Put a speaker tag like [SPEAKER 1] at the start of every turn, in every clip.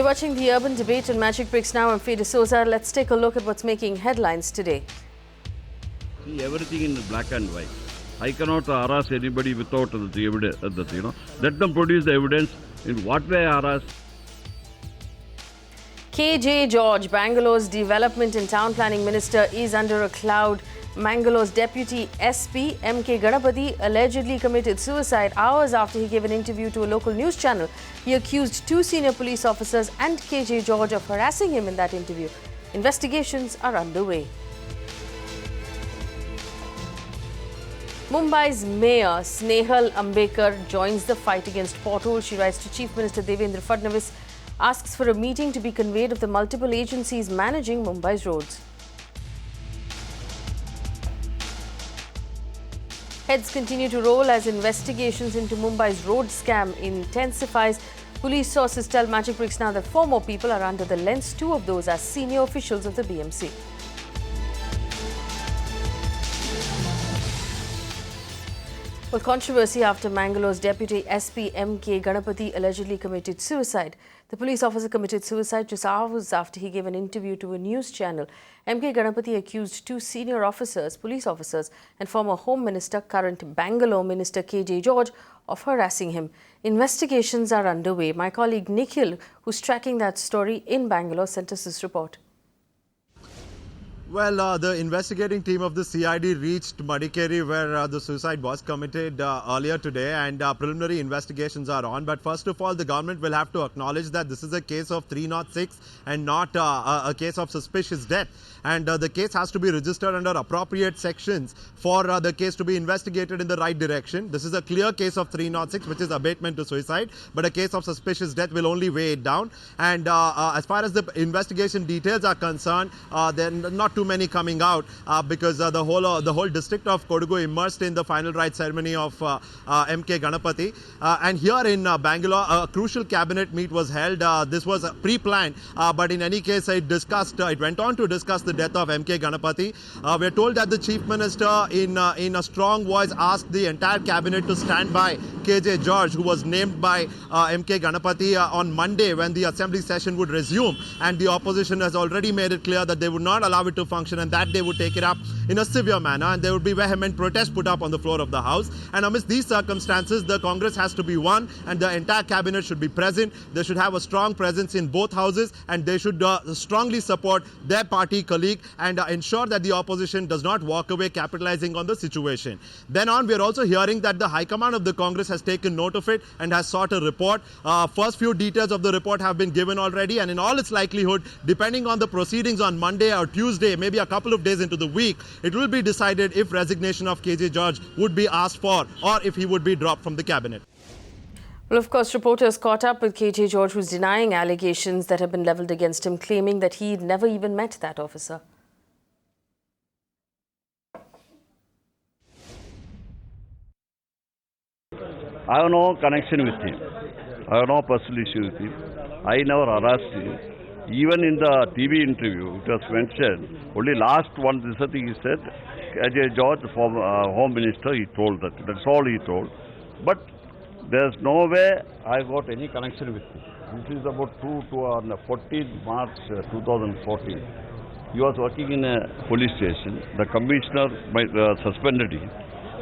[SPEAKER 1] watching the urban debate on Magicbricks Now. I'm Fede Souza. Let's take a look at what's making headlines today.
[SPEAKER 2] See everything in black and white. I cannot harass anybody without the evidence. Let them produce the evidence. In what way harass?
[SPEAKER 1] KJ George, Bangalore's Development and Town Planning Minister, is under a cloud. Mangalore's Deputy SP, MK Ganapathy, allegedly committed suicide hours after he gave an interview to a local news channel. He accused two senior police officers and KJ George of harassing him in that interview. Investigations are underway. Mumbai's Mayor Snehal Ambekar joins the fight against potholes. She writes to Chief Minister Devendra Fadnavis, asks for a meeting to be convened of the multiple agencies managing Mumbai's roads. Heads continue to roll as investigations into Mumbai's road scam intensifies. Police sources tell Magicbricks Now that 4 more people are under the lens, 2 of those are senior officials of the BMC. Well, controversy after Mangalore's Deputy SP MK Ganapathy allegedly committed suicide. The police officer committed suicide just hours after he gave an interview to a news channel. MK Ganapathy accused 2 senior officers, police officers, and former Home Minister, current Bangalore Minister KJ George, of harassing him. Investigations are underway. My colleague Nikhil, who's tracking that story in Bangalore, sent us this report.
[SPEAKER 3] Well, the investigating team of the CID reached Madikeri where the suicide was committed earlier today, and preliminary investigations are on. But first of all, the government will have to acknowledge that this is a case of 306 and not a case of suspicious death. And the case has to be registered under appropriate sections for the case to be investigated in the right direction. This is a clear case of 306, which is abatement to suicide, but a case of suspicious death will only weigh it down. And as far as the investigation details are concerned, there are not too many coming out because the whole district of Kodagu immersed in the final rites ceremony of MK Ganapathy. And here in Bangalore, a crucial cabinet meet was held. This was pre-planned, but in any case, it went on to discuss the death of MK Ganapathy. We are told that the Chief Minister, in a strong voice, asked the entire cabinet to stand by KJ George, who was named by MK Ganapathy on Monday when the assembly session would resume. And the opposition has already made it clear that they would not allow it to function and that they would take it up in a severe manner, and there would be vehement protests put up on the floor of the House. And amidst these circumstances, the Congress has to be won and the entire cabinet should be present. They should have a strong presence in both houses, and they should strongly support their party colleague and ensure that the opposition does not walk away capitalizing on the situation. Then on, we are also hearing that the High Command of the Congress has taken note of it and has sought a report. First few details of the report have been given already, and in all its likelihood, depending on the proceedings on Monday or Tuesday, maybe a couple of days into the week, it will be decided if resignation of KJ George would be asked for or if he would be dropped from the cabinet.
[SPEAKER 1] Well, of course, reporters caught up with KJ George, who's denying allegations that have been levelled against him, claiming that he never even met that officer.
[SPEAKER 2] I have no connection with him. I have no personal issue with him. I never harassed him. Even in the TV interview, it was mentioned, only last one, this thing he said, KJ George, former Home Minister, he told that. That's all he told. But there's no way I got any connection with him. This is about on 14th March 2014. He was working in a police station. The commissioner suspended him,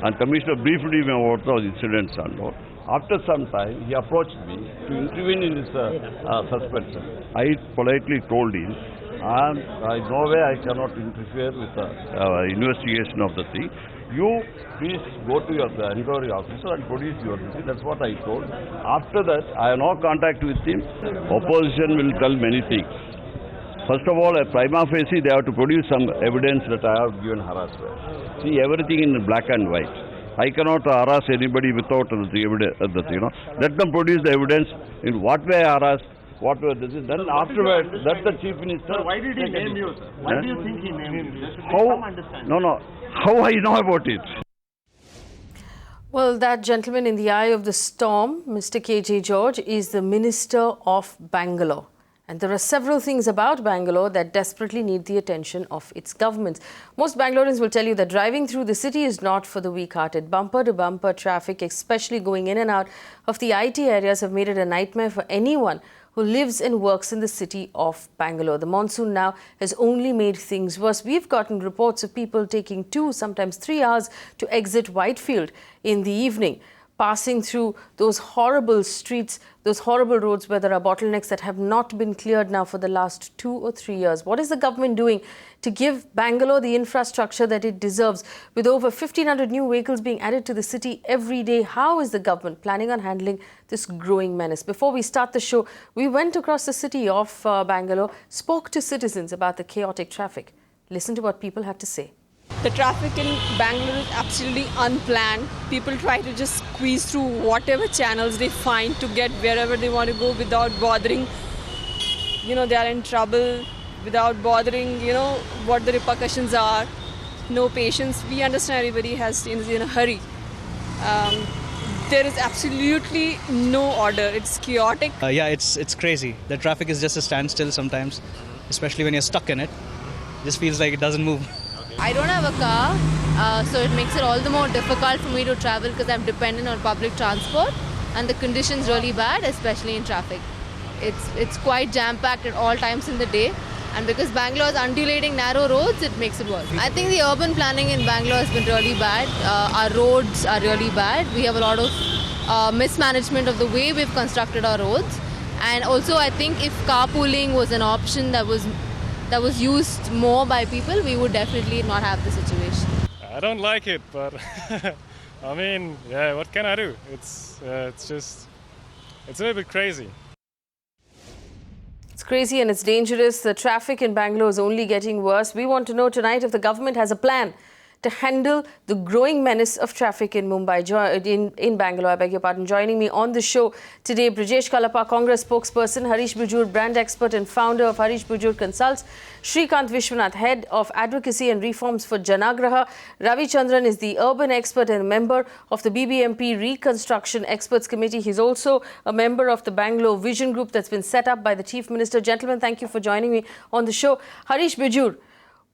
[SPEAKER 2] and commissioner briefed him about the incidents and all. After some time, he approached me to intervene in his suspension. I politely told him, no way I cannot interfere with the investigation of the thing. You please go to your inquiry officer and produce your thing. That's what I told. After that, I have no contact with him. Opposition will tell many things. First of all, a prima facie, they have to produce some evidence that I have given harassment. See everything in black and white. I cannot harass anybody without the evidence. Let them produce the evidence. In what way I harass, what way this is. Then afterwards, that's the Chief Minister.
[SPEAKER 4] Sir, why did he name you, sir? Why do you think he named you? There should be some understanding.
[SPEAKER 2] No. How I know about it?
[SPEAKER 1] Well, that gentleman in the eye of the storm, Mr. KJ George, is the Minister of Bangalore. And there are several things about Bangalore that desperately need the attention of its government. Most Bangaloreans will tell you that driving through the city is not for the weak-hearted. Bumper-to-bumper traffic, especially going in and out of the IT areas, have made it a nightmare for anyone who lives and works in the city of Bangalore. The monsoon now has only made things worse. We've gotten reports of people taking 2, sometimes 3 hours to exit Whitefield in the evening, passing through those horrible streets, those horrible roads where there are bottlenecks that have not been cleared now for the last 2 or 3 years. What is the government doing to give Bangalore the infrastructure that it deserves? With over 1,500 new vehicles being added to the city every day, how is the government planning on handling this growing menace? Before we start the show, we went across the city of Bangalore, spoke to citizens about the chaotic traffic. Listen to what people had to say.
[SPEAKER 5] The traffic in Bangalore is absolutely unplanned. People try to just squeeze through whatever channels they find to get wherever they want to go without bothering, they are in trouble, without bothering, what the repercussions are. No patience. We understand everybody is in a hurry. There is absolutely no order. It's chaotic.
[SPEAKER 6] It's crazy. The traffic is just a standstill sometimes, especially when you're stuck in it. Just feels like it doesn't move.
[SPEAKER 7] I don't have a car, so it makes it all the more difficult for me to travel because I'm dependent on public transport, and the conditions really bad, especially in traffic. It's quite jam-packed at all times in the day, and because Bangalore is undulating narrow roads, it makes it worse. I think the urban planning in Bangalore has been really bad. Our roads are really bad. We have a lot of mismanagement of the way we've constructed our roads, and also I think if carpooling was an option that was used more by people, we would definitely not have the situation.
[SPEAKER 8] I don't like it, but I mean, what can I do? It's a little bit crazy.
[SPEAKER 1] It's crazy and it's dangerous. The traffic in Bangalore is only getting worse. We want to know tonight if the government has a plan to handle the growing menace of traffic in in Bangalore. I beg your pardon. Joining me on the show today, Brijesh Kalappa, Congress spokesperson, Harish Bijoor, brand expert and founder of Harish Bijoor Consults, Srikanth Viswanathan, head of Advocacy and Reforms for Janaagraha. Ravichandar is the urban expert and a member of the BBMP Restructuring Experts Committee. He's also a member of the Bangalore Vision Group that's been set up by the Chief Minister. Gentlemen, thank you for joining me on the show. Harish Bijoor,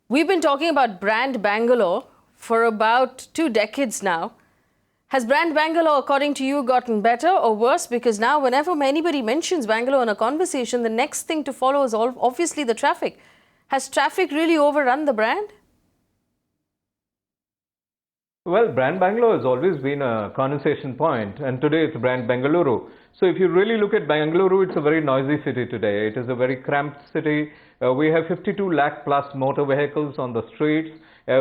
[SPEAKER 1] we've been talking about brand Bangalore for about 2 decades now. Has brand Bangalore, according to you, gotten better or worse? Because now whenever anybody mentions Bangalore in a conversation, the next thing to follow is obviously the traffic. Has traffic really overrun the brand?
[SPEAKER 9] Well, brand Bangalore has always been a conversation point, and today it's brand Bengaluru. So if you really look at Bengaluru, it's a very noisy city today. It is a very cramped city. We have 52 lakh plus motor vehicles on the streets,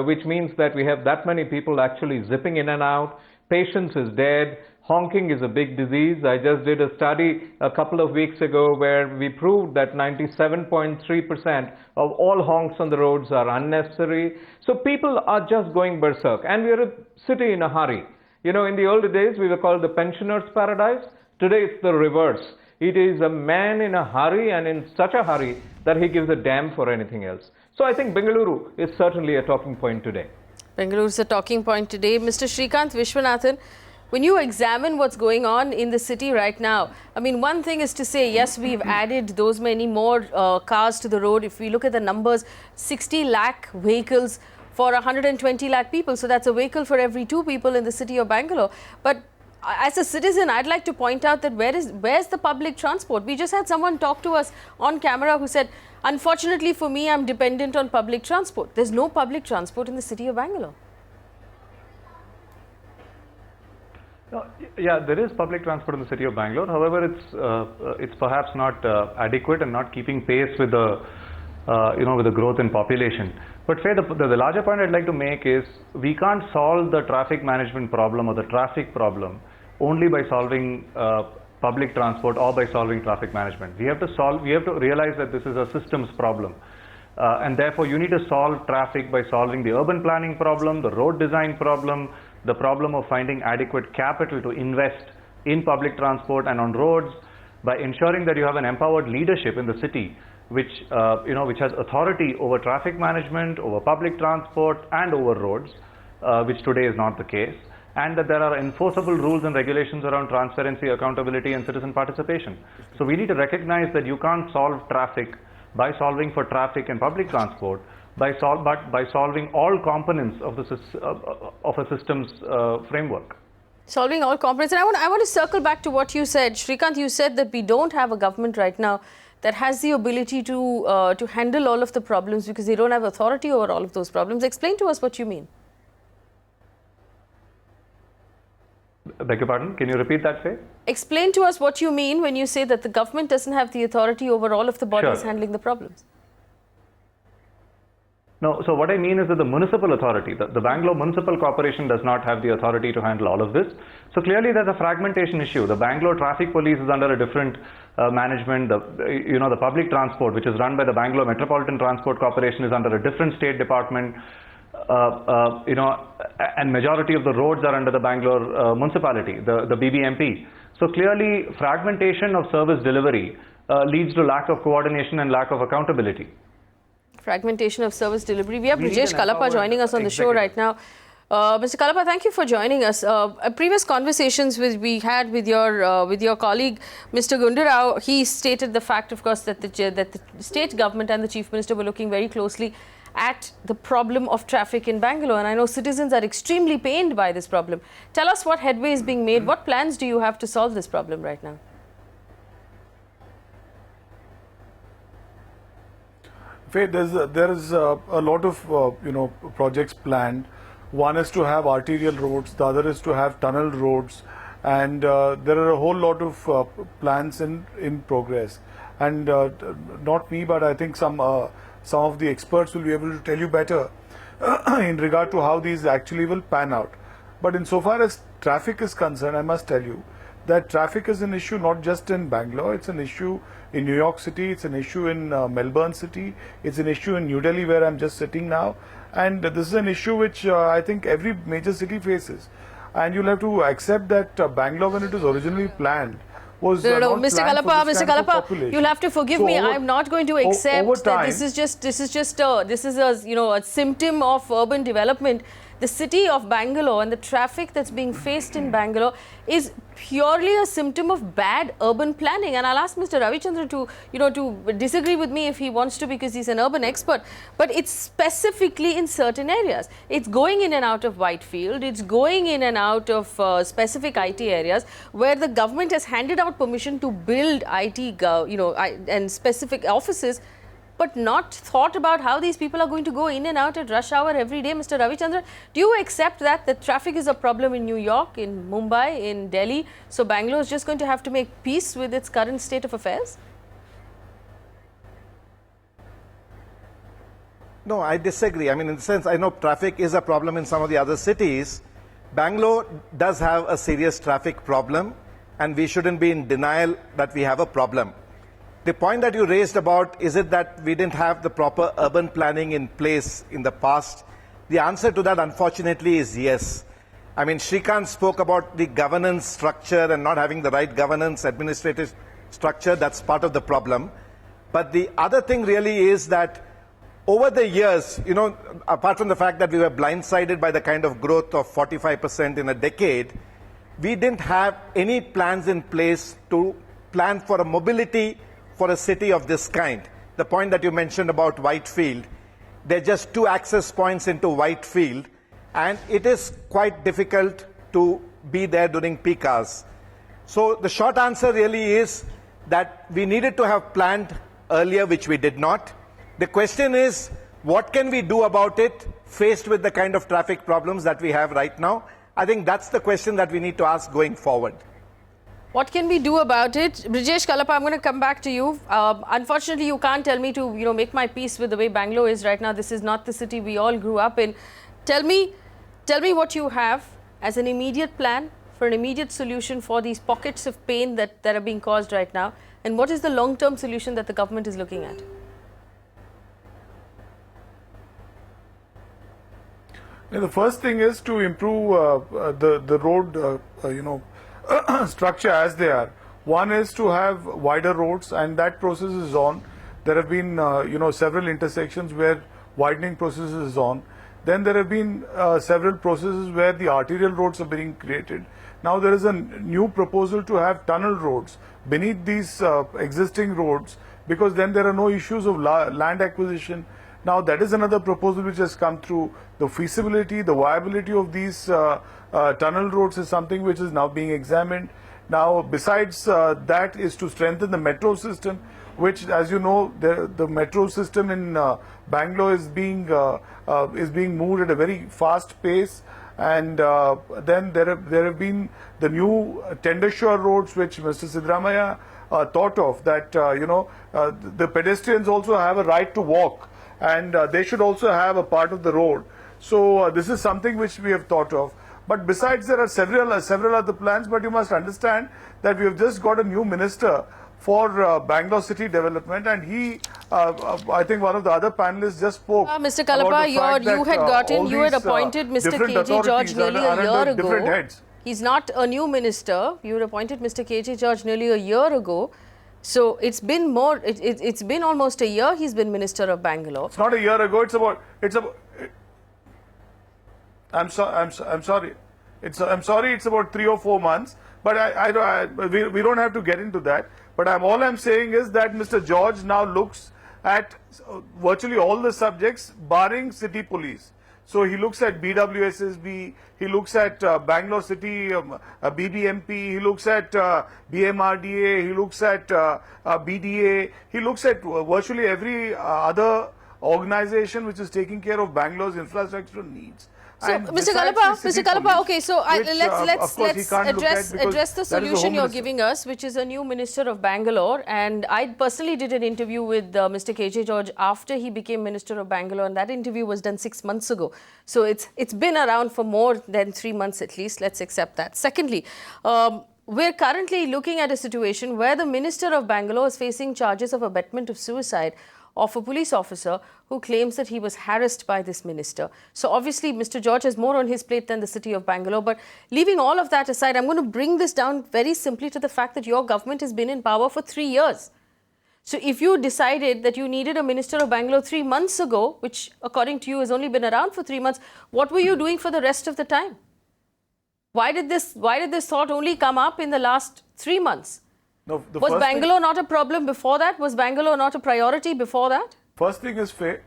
[SPEAKER 9] which means that we have that many people actually zipping in and out. Patience is dead. Honking is a big disease. I just did a study a couple of weeks ago where we proved that 97.3% of all honks on the roads are unnecessary. So people are just going berserk, and we are a city in a hurry. In the old days we were called the pensioners' paradise. Today it's the reverse. It is a man in a hurry, and in such a hurry that he gives a damn for anything else. So I think Bengaluru is certainly a talking point today.
[SPEAKER 1] Bengaluru is a talking point today. Mr. Srikanth Viswanathan, when you examine what's going on in the city right now, I mean, one thing is to say, yes, we've added those many more cars to the road. If we look at the numbers, 60 lakh vehicles for 120 lakh people. So that's a vehicle for every 2 people in the city of Bangalore. But as a citizen, I'd like to point out that where's the public transport? We just had someone talk to us on camera who said, unfortunately for me, I'm dependent on public transport. There's no public transport in the city of Bangalore.
[SPEAKER 10] Yeah, there is public transport in the city of Bangalore. However, it's perhaps not adequate and not keeping pace with the with the growth in population. But the larger point I'd like to make is we can't solve the traffic management problem or the traffic problem only by solving public transport or by solving traffic management. We have to realize that this is a systems problem. And therefore you need to solve traffic by solving the urban planning problem, the road design problem, the problem of finding adequate capital to invest in public transport and on roads, by ensuring that you have an empowered leadership in the city which has authority over traffic management, over public transport and over roads, which today is not the case, and that there are enforceable rules and regulations around transparency, accountability and citizen participation. So we need to recognize that you can't solve traffic by solving for traffic and public transport, but by solving all components of a systems framework.
[SPEAKER 1] Solving all components. And I want to circle back to what you said. Srikanth, you said that we don't have a government right now that has the ability to handle all of the problems because they don't have authority over all of those problems. Explain to us what you mean.
[SPEAKER 10] Beg your pardon? Can you repeat that, say?
[SPEAKER 1] Explain to us what you mean when you say that the government doesn't have the authority over all of the bodies handling the problems.
[SPEAKER 10] No, so what I mean is that the municipal authority, the Bangalore Municipal Corporation does not have the authority to handle all of this. So clearly there's a fragmentation issue. The Bangalore Traffic Police is under a different management. The public transport, which is run by the Bangalore Metropolitan Transport Corporation, is under a different state department. And majority of the roads are under the Bangalore municipality, the BBMP. So clearly fragmentation of service delivery leads to lack of coordination and lack of accountability.
[SPEAKER 1] Fragmentation of service delivery. We have Brijesh Kalappa joining us on the show right now. Mr. Kalappa, thank you for joining us. Previous conversations we had with your colleague, Mr. Gundarao, he stated the fact, of course, that the state government and the Chief Minister were looking very closely at the problem of traffic in Bangalore. And I know citizens are extremely pained by this problem. Tell us what headway is being made. What plans do you have to solve this problem right now?
[SPEAKER 11] There is a lot of projects planned. One is to have arterial roads, the other is to have tunnel roads, and there are a whole lot of plans in progress. And not me, but I think some of the experts will be able to tell you better in regard to how these actually will pan out. But insofar as traffic is concerned, I must tell you that traffic is an issue not just in Bangalore, it's an issue in New York City, it's an issue in Melbourne City, it's an issue in New Delhi where I'm just sitting now, and this is an issue which I think every major city faces. And you'll have to accept that Bangalore, when it was originally planned, was
[SPEAKER 1] Mr. Kalappa, you'll have to forgive me. I'm not going to accept that this is a symptom of urban development. The city of Bangalore and the traffic that's being faced in Bangalore is purely a symptom of bad urban planning. And I'll ask Mr. Ravichandar to disagree with me if he wants to, because he's an urban expert. But it's specifically in certain areas. It's going in and out of Whitefield. It's going in and out of specific IT areas where the government has handed out permission to build IT, and specific offices, but not thought about how these people are going to go in and out at rush hour every day. Mr. Ravichandar, do you accept that the traffic is a problem in New York, in Mumbai, in Delhi, so Bangalore is just going to have to make peace with its current state of affairs?
[SPEAKER 12] No, I disagree. I mean, in the sense, I know traffic is a problem in some of the other cities. Bangalore does have a serious traffic problem, and we shouldn't be in denial that we have a problem. The point that you raised about, is it that we didn't have the proper urban planning in place in the past? The answer to that, unfortunately, is yes. I mean, Srikanth spoke about the governance structure and not having the right governance, administrative structure. That's part of the problem. But the other thing really is that over the years, apart from the fact that we were blindsided by the kind of growth of 45% in a decade, we didn't have any plans in place to plan for a mobility for a city of this kind. The point that you mentioned about Whitefield, there are just 2 access points into Whitefield, and it is quite difficult to be there during peak hours. So the short answer really is that we needed to have planned earlier, which we did not. The question is, what can we do about it faced with the kind of traffic problems that we have right now? I think that's the question that we need to ask going forward.
[SPEAKER 1] What can we do about it? Brijesh Kalappa, I'm going to come back to you. Unfortunately, you can't tell me to make my peace with the way Bangalore is right now. This is not the city we all grew up in. Tell me what you have as an immediate plan for an immediate solution for these pockets of pain that are being caused right now. And what is the long-term solution that the government is looking at?
[SPEAKER 11] The first thing is to improve the road, structure as they are. One is to have wider roads, and that process is on. There have been, several intersections where widening process is on. Then there have been several processes where the arterial roads are being created. Now there is a new proposal to have tunnel roads beneath these existing roads, because then there are no issues of land acquisition, Now that is another proposal which has come through. The feasibility, the viability of these tunnel roads is something which is now being examined. Now besides that is to strengthen the metro system, which, as you know, the metro system in Bangalore is being moved at a very fast pace. And then there have been the new tender sure roads which Mr. Sidramaya thought of, that the pedestrians also have a right to walk, and they should also have a part of the road. So this is something which we have thought of. But besides, there are several other plans. But you must understand that we have just got a new minister for Bangalore city development, and he, I think one of the other panelists just spoke.
[SPEAKER 1] Mr. Kalappa, you had appointed Mr. KJ George nearly a year ago. He's not a new minister. You had appointed Mr. KJ George nearly a year ago. So it's been it's been almost a year he's been Minister of Bangalore.
[SPEAKER 11] It's not a year ago. I'm sorry. I'm sorry. It's about 3 or 4 months. But we don't have to get into that. But all I'm saying is that Mr. George now looks at virtually all the subjects barring city police. So he looks at BWSSB, he looks at Bangalore City BBMP, he looks at BMRDA, he looks at BDA, he looks at virtually every other organization which is taking care of Bangalore's infrastructure needs.
[SPEAKER 1] So, Mr. Kalappa, okay, so let's address the solution you're giving us, which is a new Minister of Bangalore. And I personally did an interview with Mr. KJ George after he became Minister of Bangalore, and that interview was done 6 months ago. So it's been around for more than 3 months at least. Let's accept that. Secondly, we're currently looking at a situation where the Minister of Bangalore is facing charges of abetment of suicide of a police officer who claims that he was harassed by this minister. So obviously, Mr. George has more on his plate than the city of Bangalore. But leaving all of that aside, I'm going to bring this down very simply to the fact that your government has been in power for 3 years. So if you decided that you needed a Minister of Bangalore 3 months ago, which according to you has only been around for 3 months, what were you doing for the rest of the time? Why did this thought only come up in the last 3 months?
[SPEAKER 11] No,
[SPEAKER 1] was Bangalore not a problem before that? Was Bangalore not a priority before that?
[SPEAKER 11] First thing is fair.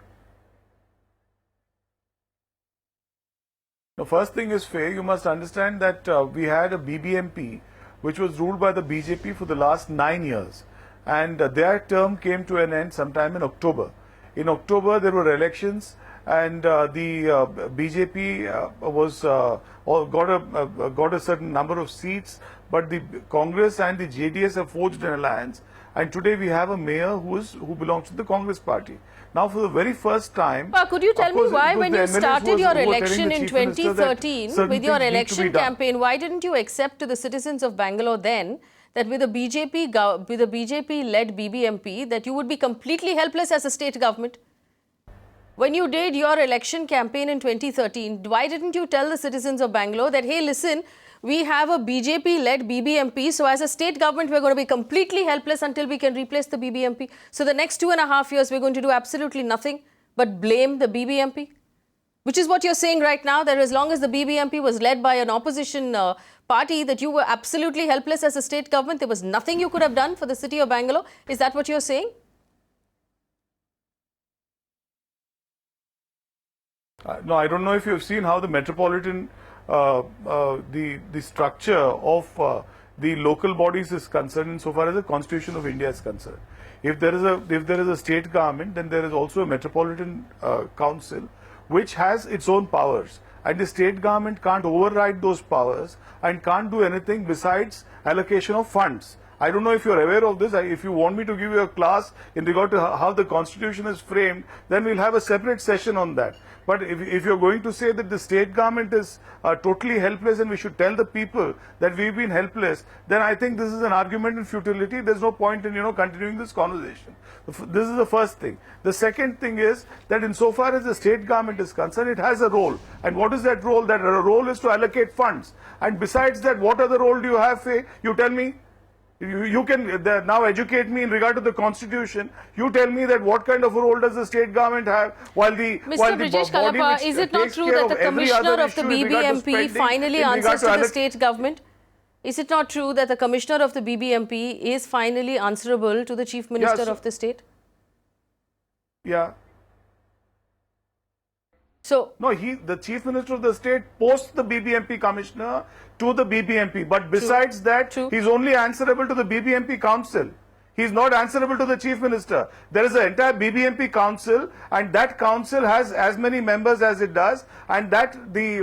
[SPEAKER 11] The first thing is fair. You must understand that we had a BBMP which was ruled by the BJP for the last 9 years. And their term came to an end sometime in October. In October, there were elections, and the BJP got a certain number of seats, but the Congress and the JDS have forged an alliance, and today we have a mayor who belongs to the Congress party. Now, for the very first time,
[SPEAKER 1] could you tell me why, when you started your election in 2013 with your election campaign, why didn't you accept to the citizens of Bangalore then that with a BJP-led BBMP, that you would be completely helpless as a state government? When you did your election campaign in 2013, why didn't you tell the citizens of Bangalore that, hey, listen, we have a BJP-led BBMP, so as a state government, we're going to be completely helpless until we can replace the BBMP. So the next 2.5 years, we're going to do absolutely nothing but blame the BBMP? Which is what you're saying right now, that as long as the BBMP was led by an opposition party, that you were absolutely helpless as a state government. There was nothing you could have done for the city of Bangalore. Is that what you're saying?
[SPEAKER 11] No, I don't know if you've seen how the metropolitan, the structure of the local bodies is concerned insofar as the Constitution of India is concerned. If there is a state government, then there is also a metropolitan council which has its own powers, and the state government can't override those powers and can't do anything besides allocation of funds. I don't know if you're aware of this. If you want me to give you a class in regard to how the Constitution is framed, then we'll have a separate session on that. But if you're going to say that the state government is totally helpless and we should tell the people that we've been helpless, then I think this is an argument in futility. There's no point in, continuing this conversation. This is the first thing. The second thing is that insofar as the state government is concerned, it has a role. And what is that role? That role is to allocate funds. And besides that, what other role do you have, Faye? You tell me. You can now educate me in regard to the Constitution. You tell me that what kind of a role does the state government have while the
[SPEAKER 1] Brijesh Kalappa, is it not true that the commissioner of the BBMP finally answers to the state government? Is it not true that the commissioner of the BBMP is finally answerable to the chief minister of the state?
[SPEAKER 11] Yeah.
[SPEAKER 1] So
[SPEAKER 11] no, the Chief Minister of the state posts the BBMP Commissioner to the BBMP. But besides that, he's only answerable to the BBMP Council. He's not answerable to the Chief Minister. There is an entire BBMP Council, and that council has as many members as it does, and that the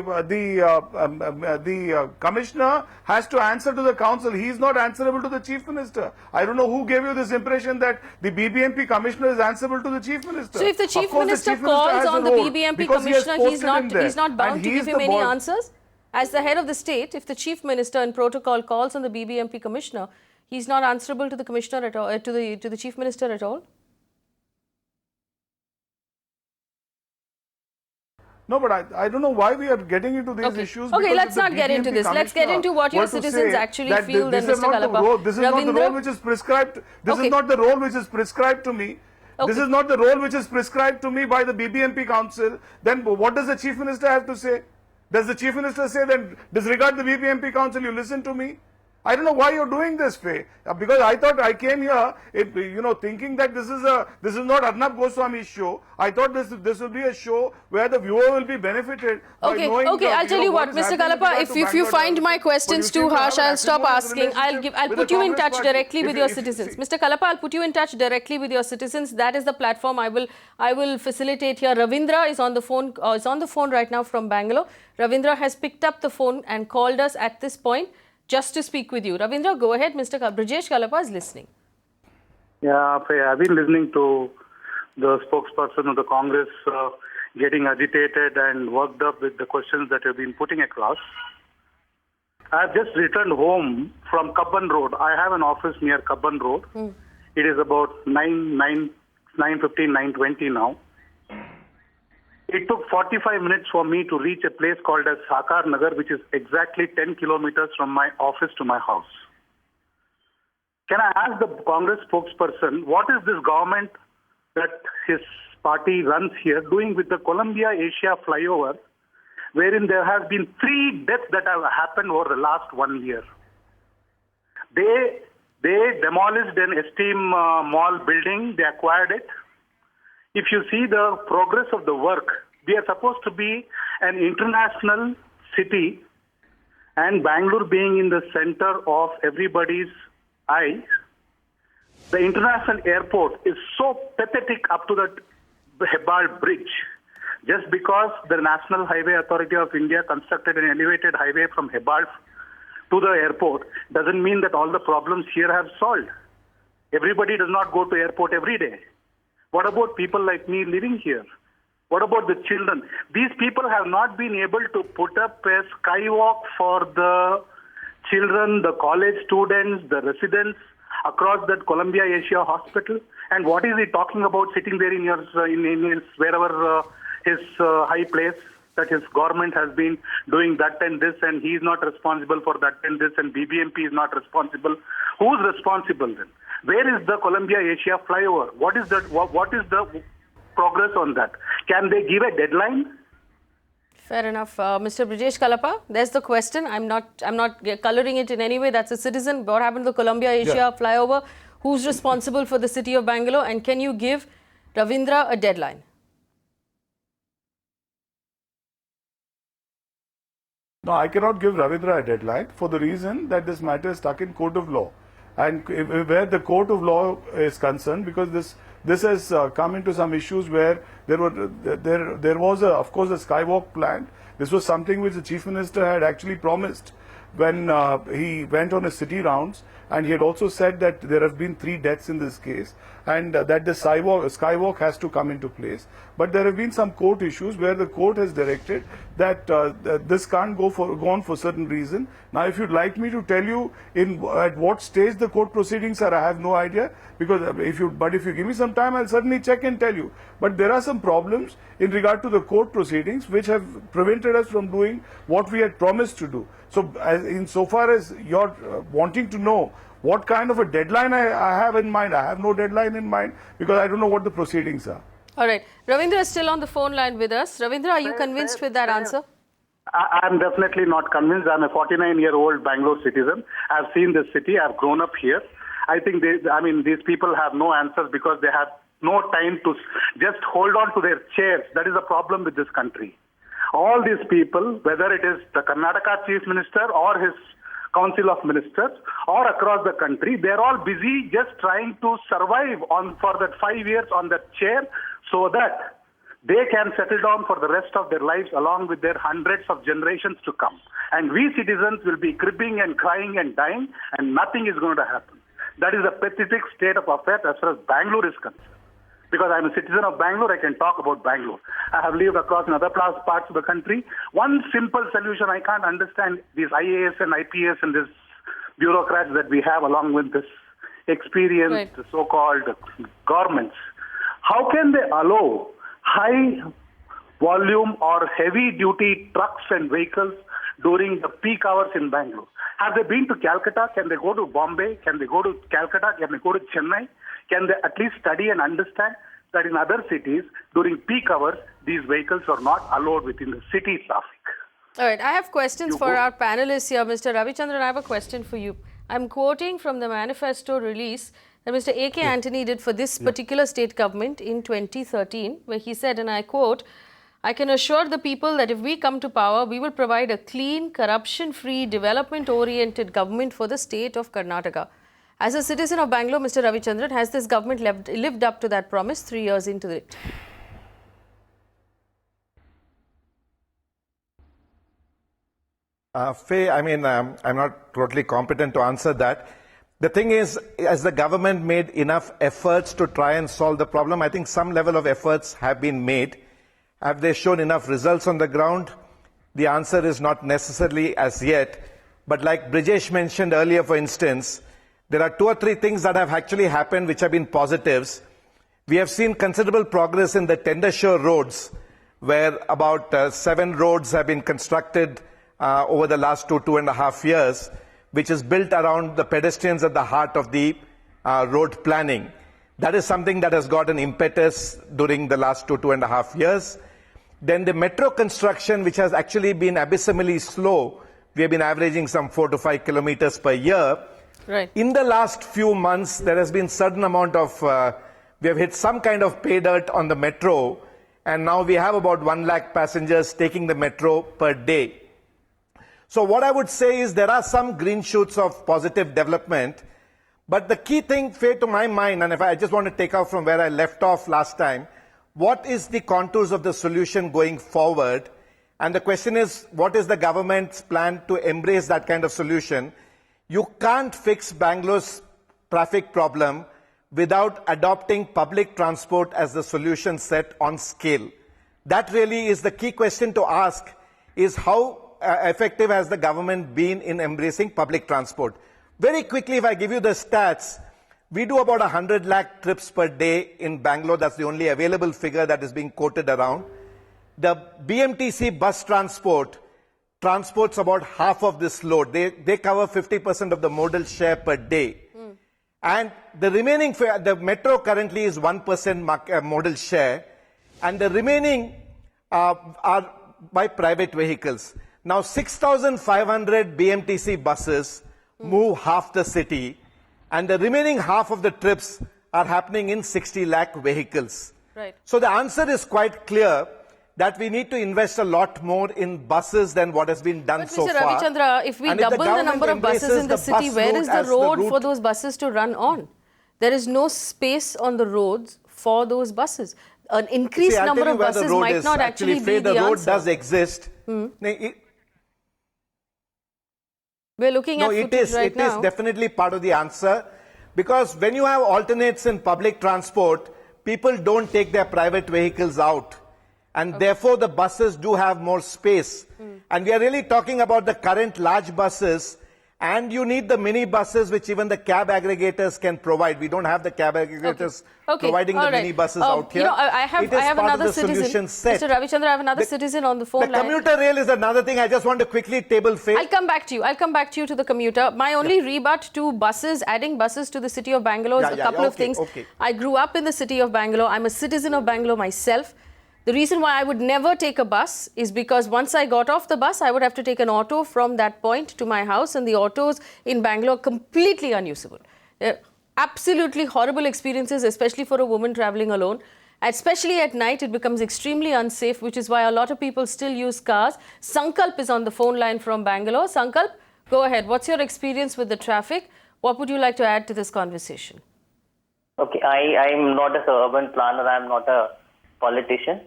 [SPEAKER 11] Commissioner has to answer to the Council. He is not answerable to the Chief Minister. I don't know who gave you this impression that the BBMP Commissioner is answerable to the Chief Minister.
[SPEAKER 1] So if the Chief Minister calls on the BBMP Commissioner, he's not bound to give him any answers? As the head of the state, if the Chief Minister in protocol calls on the BBMP Commissioner, he's not answerable to the Commissioner at all, to the Chief Minister at all?
[SPEAKER 11] No, but I don't know why we are getting into these issues.
[SPEAKER 1] Okay, let's not get into this. Let's get into what your citizens actually feel then, Mr. Kalappa.
[SPEAKER 11] This is not the role which is prescribed. This is not the role which is prescribed to me. This is not the role which is prescribed to me by the BBMP Council. Then what does the Chief Minister have to say? Does the Chief Minister say then disregard the BBMP Council, you listen to me? I don't know why you're doing this, Faye. Because I thought I came here, thinking that this is not Arnab Goswami's show. I thought this will be a show where the viewer will be benefited by knowing.
[SPEAKER 1] Okay. I'll tell you what, Mr. Kalappa. If you find my questions too harsh, I'll stop asking. I'll put you in touch directly with your citizens, Mr. Kalappa. I'll put you in touch directly with your citizens. That is the platform I will facilitate here. Ravindra is on the phone. Is on the phone right now from Bangalore. Ravindra has picked up the phone and called us at this point just to speak with you. Ravindra, go ahead. Mr. Brijesh Kalappa is listening.
[SPEAKER 13] Yeah, I've been listening to the spokesperson of the Congress getting agitated and worked up with the questions that have been putting across. I've just returned home from Kabban Road. I have an office near Kabban Road. It is about 9:15, 9:20 now. It took 45 minutes for me to reach a place called as Sakar Nagar, which is exactly 10 kilometers from my office to my house. Can I ask the Congress spokesperson, what is this government that his party runs here doing with the Columbia Asia flyover, wherein there has been 3 deaths that have happened over the last 1 year? They demolished an Esteem Mall building, they acquired it. If you see the progress of the work, we are supposed to be an international city, and Bangalore being in the center of everybody's eyes, the international airport is so pathetic up to the Hebbal Bridge. Just because the National Highway Authority of India constructed an elevated highway from Hebbal to the airport doesn't mean that all the problems here have solved. Everybody does not go to airport every day. What about people like me living here? What about the children? These people have not been able to put up a skywalk for the children, the college students, the residents across that Columbia Asia hospital. And what is he talking about sitting there in his wherever his high place, that his government has been doing that and this, and he is not responsible for that and this, and BBMP is not responsible. Who's responsible then? Where is the Columbia Asia flyover? What is the progress on that? Can they give a deadline?
[SPEAKER 1] Fair enough. Mr. Brijesh Kalappa, there's the question. I'm not coloring it in any way. That's a citizen. What happened to the Columbia Asia flyover? Who's responsible for the city of Bangalore? And can you give Ravindra a deadline?
[SPEAKER 11] No, I cannot give Ravindra a deadline for the reason that this matter is stuck in court of law. And where the court of law is concerned, because this has come into some issues where there was of course a skywalk planned. This was something which the Chief Minister had actually promised when he went on his city rounds, and he had also said that there have been 3 deaths in this case, and that the skywalk has to come into place. But there have been some court issues where the court has directed that this can't go on for certain reason. Now, if you'd like me to tell you at what stage the court proceedings are, I have no idea, because if you give me some time, I'll certainly check and tell you. But there are some problems in regard to the court proceedings which have prevented us from doing what we had promised to do. So, insofar as you're wanting to know what kind of a deadline I have in mind, I have no deadline in mind, because I don't know what the proceedings are.
[SPEAKER 1] All right. Ravindra is still on the phone line with us. Ravindra, are you convinced with that answer?
[SPEAKER 13] I'm definitely not convinced. I'm a 49-year-old Bangalore citizen. I've seen this city. I've grown up here. I think these people have no answers because they have no time to just hold on to their chairs. That is the problem with this country. All these people, whether it is the Karnataka Chief Minister or his Council of Ministers or across the country, they're all busy just trying to survive for that 5 years on that chair so that they can settle down for the rest of their lives along with their hundreds of generations to come. And we citizens will be cribbing and crying and dying, and nothing is going to happen. That is a pathetic state of affairs as far as Bangalore is concerned. Because I'm a citizen of Bangalore, I can talk about Bangalore. I have lived across in other parts of the country. One simple solution, I can't understand these IAS and IPS and these bureaucrats that we have along with this experienced so-called governments. How can they allow high volume or heavy duty trucks and vehicles during the peak hours in Bangalore? Have they been to Calcutta? Can they go to Bombay? Can they go to Calcutta? Can they go to Chennai? Can they at least study and understand that in other cities, during peak hours, these vehicles are not allowed within the city traffic?
[SPEAKER 1] All right, I have questions for our panelists here. Mr. Ravichandran, I have a question for you. I'm quoting from the manifesto release that Mr. A.K. Antony did for this particular state government in 2013, where he said, and I quote, "I can assure the people that if we come to power, we will provide a clean, corruption-free, development-oriented government for the state of Karnataka." As a citizen of Bangalore, Mr. Ravichandran, has this government lived up to that promise 3 years into it?
[SPEAKER 12] Faye, I mean, I'm not totally competent to answer that. The thing is, has the government made enough efforts to try and solve the problem? I think some level of efforts have been made. Have they shown enough results on the ground? The answer is not necessarily as yet. But like Brijesh mentioned earlier, for instance, there are 2 or 3 things that have actually happened which have been positives. We have seen considerable progress in the tender-sure roads, where about 7 roads have been constructed over the last 2.5 years, which is built around the pedestrians at the heart of the road planning. That is something that has got an impetus during the last 2.5 years. Then the metro construction, which has actually been abysmally slow. We have been averaging some 4 to 5 kilometers per year.
[SPEAKER 1] Right.
[SPEAKER 12] In the last few months, there has been certain amount of, we have hit some kind of pay dirt on the metro, and now we have about 1 lakh passengers taking the metro per day. So what I would say is there are some green shoots of positive development, but the key thing, Faye, to my mind, and if I just want to take out from where I left off last time, what is the contours of the solution going forward? And the question is, what is the government's plan to embrace that kind of solution? You can't fix Bangalore's traffic problem without adopting public transport as the solution set on scale. That really is the key question to ask, is how effective has the government been in embracing public transport? Very quickly, if I give you the stats, we do about 100 lakh trips per day in Bangalore. That's the only available figure that is being quoted around. The BMTC bus transports about half of this load. They cover 50% of the modal share per day. And the remaining, the metro currently is 1% modal share, and the remaining are by private vehicles. Now 6,500 BMTC buses move half the city, and the remaining half of the trips are happening in 60 lakh vehicles.
[SPEAKER 1] Right.
[SPEAKER 12] So the answer is quite clear, that we need to invest a lot more in buses than what has been done so
[SPEAKER 1] Mr.
[SPEAKER 12] far.
[SPEAKER 1] Ravichandra, if we double the number of buses in the city, where is the road for those buses to run on? There is no space on the roads for those buses. An increased number of buses might not actually be the answer.
[SPEAKER 12] The road does exist.
[SPEAKER 1] We're looking at footage right now.
[SPEAKER 12] It is definitely part of the answer, because when you have alternates in public transport, people don't take their private vehicles out. And therefore, the buses do have more space. And we are really talking about the current large buses, and you need the mini buses, which even the cab aggregators can provide. We don't have the cab aggregators providing the mini buses out here.
[SPEAKER 1] You know, I have another citizen. Mr. Ravichandra, I have another citizen on the phone line.
[SPEAKER 12] The commuter rail is another thing I just want to quickly table face.
[SPEAKER 1] I'll come back to you. I'll come back to you to the commuter. My only rebut to buses, adding buses to the city of Bangalore is a couple of things. I grew up in the city of Bangalore. I'm a citizen of Bangalore myself. The reason why I would never take a bus is because once I got off the bus, I would have to take an auto from that point to my house, and the autos in Bangalore are completely unusable. absolutely horrible experiences, especially for a woman traveling alone. Especially at night, it becomes extremely unsafe, which is why a lot of people still use cars. Sankalp is on the phone line from Bangalore. Sankalp, go ahead. What's your experience with the traffic? What would you like to add to this conversation?
[SPEAKER 14] Okay, I'm not a urban planner. I'm not a politician.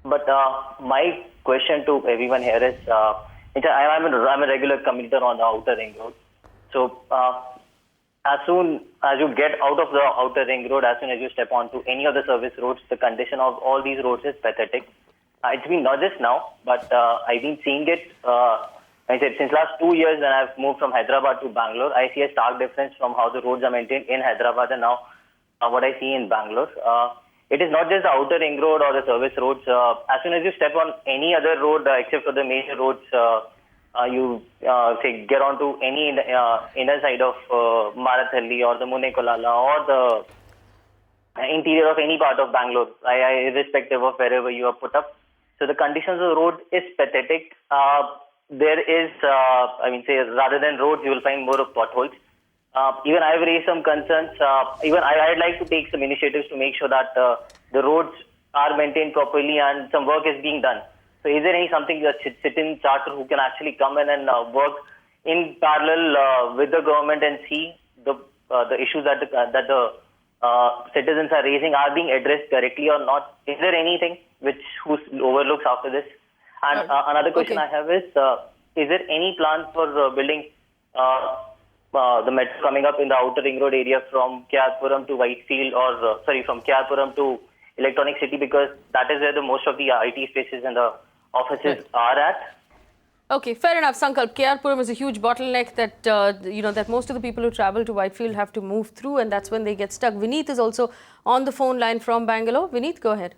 [SPEAKER 14] But my question to everyone here is, I'm a regular commuter on the outer ring road. So as soon as you get out of the outer ring road, as soon as you step onto any of the service roads, the condition of all these roads is pathetic. It's been not just now, but I've been seeing it. I said since last 2 years when I've moved from Hyderabad to Bangalore, I see a stark difference from how the roads are maintained in Hyderabad and now what I see in Bangalore. It is not just the outer ring road or the service roads. As soon as you step on any other road except for the major roads, you say get onto any inner side of Marathalli or the Munekolala or the interior of any part of Bangalore, irrespective of wherever you are put up. So the conditions of the road is pathetic. There is, rather than roads, you will find more of potholes. Even I have raised some concerns. I'd like to take some initiatives to make sure that the roads are maintained properly and some work is being done. So is there something that sit-in charter who can actually come in and work in parallel with the government and see the issues that the citizens are raising are being addressed correctly or not? Is there anything who overlooks after this? And another question I have is there any plan for building the metro coming up in the outer ring road area from Kyarpuram to Whitefield or from Kyarpuram to Electronic City, because that is where the most of the IT spaces and the offices are at?
[SPEAKER 1] Okay, fair enough, Sankalp. Kyarpuram is a huge bottleneck that that most of the people who travel to Whitefield have to move through, and that's when they get stuck. Vineet is also on the phone line from Bangalore. Vineet, go ahead.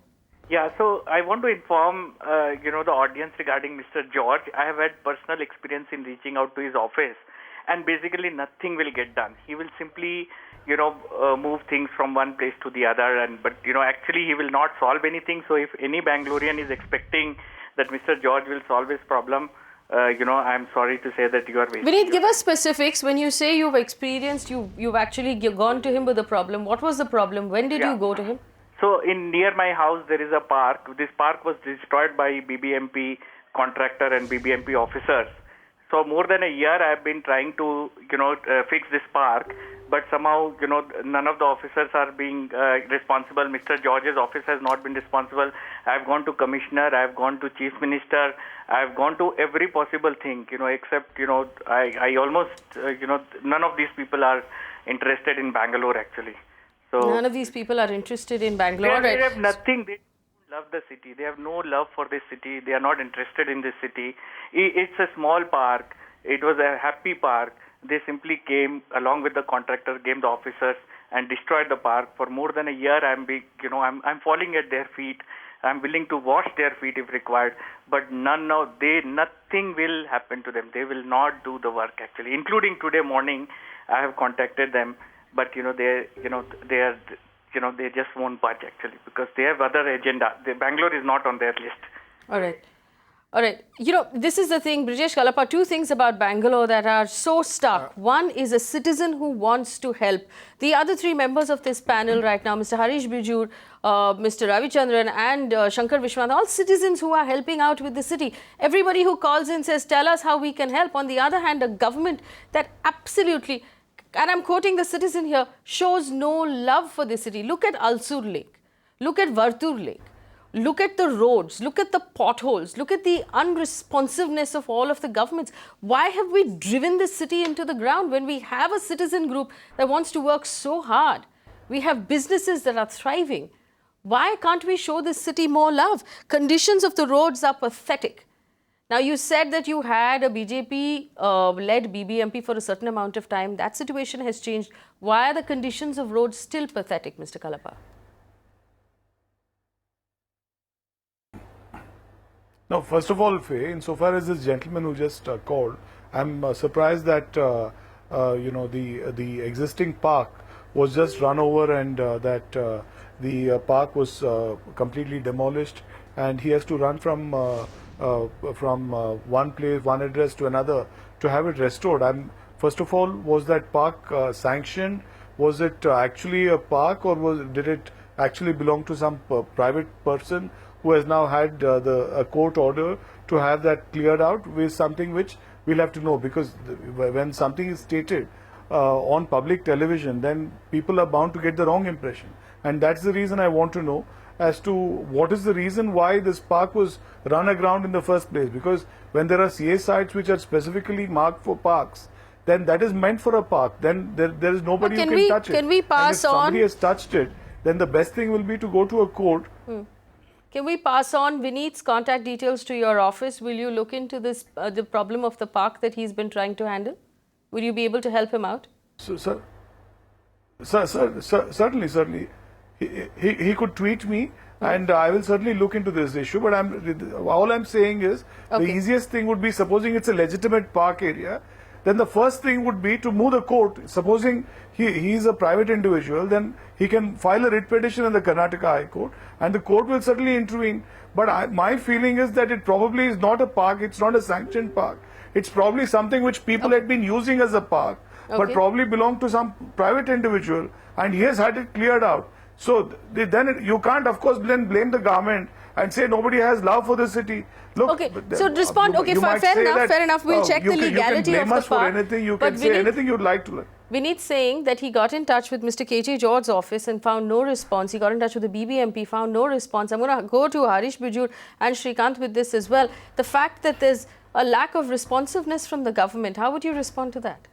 [SPEAKER 15] Yeah, so I want to inform the audience regarding Mr. George. I have had personal experience in reaching out to his office, and basically nothing will get done. He will simply move things from one place to the other, but actually he will not solve anything. So if any Bangalorean is expecting that Mr. George will solve his problem, I'm sorry to say that you are wasting.
[SPEAKER 1] Vineet, give us specifics. When you say you've experienced, you've actually gone to him with a problem. What was the problem? When did you go to him?
[SPEAKER 15] So near my house there is a park. This park was destroyed by BBMP contractor and BBMP officers. So more than a year I have been trying to fix this park, but somehow none of the officers are being responsible. Mr. George's office has not been responsible. I have gone to commissioner, I have gone to chief minister, I have gone to every possible thing, except I almost none of these people are interested in Bangalore actually. So
[SPEAKER 1] none of these people are interested in Bangalore.
[SPEAKER 15] They have nothing. They love the city. They have no love for this city. They are not interested in this city. It's a small park. It was a happy park. They simply came along with the contractor, came the officers and destroyed the park. For more than a year, I'm falling at their feet. I'm willing to wash their feet if required, but nothing will happen to them. They will not do the work actually. Including today morning, I have contacted them, but they just won't budge actually because they have other agenda. Bangalore is not on their list.
[SPEAKER 1] All right. All right. This is the thing, Brijesh Kalappa, two things about Bangalore that are so stark. One is a citizen who wants to help. The other three members of this panel right now, Mr. Harish Bijoor, Mr. Ravichandar and Srikanth Viswanathan, all citizens who are helping out with the city. Everybody who calls in says, tell us how we can help. On the other hand, a government that absolutely, and I'm quoting the citizen here, shows no love for the city. Look at Alsur Lake. Look at Vartur Lake. Look at the roads, look at the potholes, look at the unresponsiveness of all of the governments. Why have we driven this city into the ground when we have a citizen group that wants to work so hard? We have businesses that are thriving. Why can't we show this city more love? Conditions of the roads are pathetic. Now, you said that you had a BJP-led BBMP for a certain amount of time. That situation has changed. Why are the conditions of roads still pathetic, Mr. Kalappa?
[SPEAKER 11] Now, first of all, Faye, insofar as this gentleman who just called, I'm surprised that the existing park was just run over and that the park was completely demolished, and he has to run from one place, one address to another to have it restored. First of all, was that park sanctioned Was it actually a park, or did it actually belong to some private person who has now had a court order to have that cleared out, with something which we'll have to know, because when something is stated on public television, then people are bound to get the wrong impression. And that's the reason I want to know as to what is the reason why this park was run aground in the first place. Because when there are CA sites which are specifically marked for parks, then that is meant for a park. Then there is nobody who can touch it.
[SPEAKER 1] Can we pass
[SPEAKER 11] and if somebody has touched it, then the best thing will be to go to a court.
[SPEAKER 1] Can we pass on Vineet's contact details to your office? Will you look into this, the problem of the park that he's been trying to handle? Will you be able to help him out?
[SPEAKER 11] So, certainly. He could tweet me, and I will certainly look into this issue. But all I'm saying is the easiest thing would be, supposing it's a legitimate park area, then the first thing would be to move the court. Supposing he is a private individual, then he can file a writ petition in the Karnataka High Court, and the court will certainly intervene. But my feeling is that it probably is not a park. It's not a sanctioned park. It's probably something which people had been using as a park, but probably belonged to some private individual, and he has had it cleared out. So then you can't, of course, then blame the government and say nobody has love for the city. Look,
[SPEAKER 1] so respond. Fair enough. We'll check the legality
[SPEAKER 11] you can blame
[SPEAKER 1] of the
[SPEAKER 11] us for
[SPEAKER 1] park.
[SPEAKER 11] anything. You can say anything you'd like to.
[SPEAKER 1] Vineet saying that he got in touch with Mr. KJ George's office and found no response. He got in touch with the BBMP, found no response. I'm going to go to Harish Bijoor and Srikanth with this as well. The fact that there's a lack of responsiveness from the government, how would you respond to that?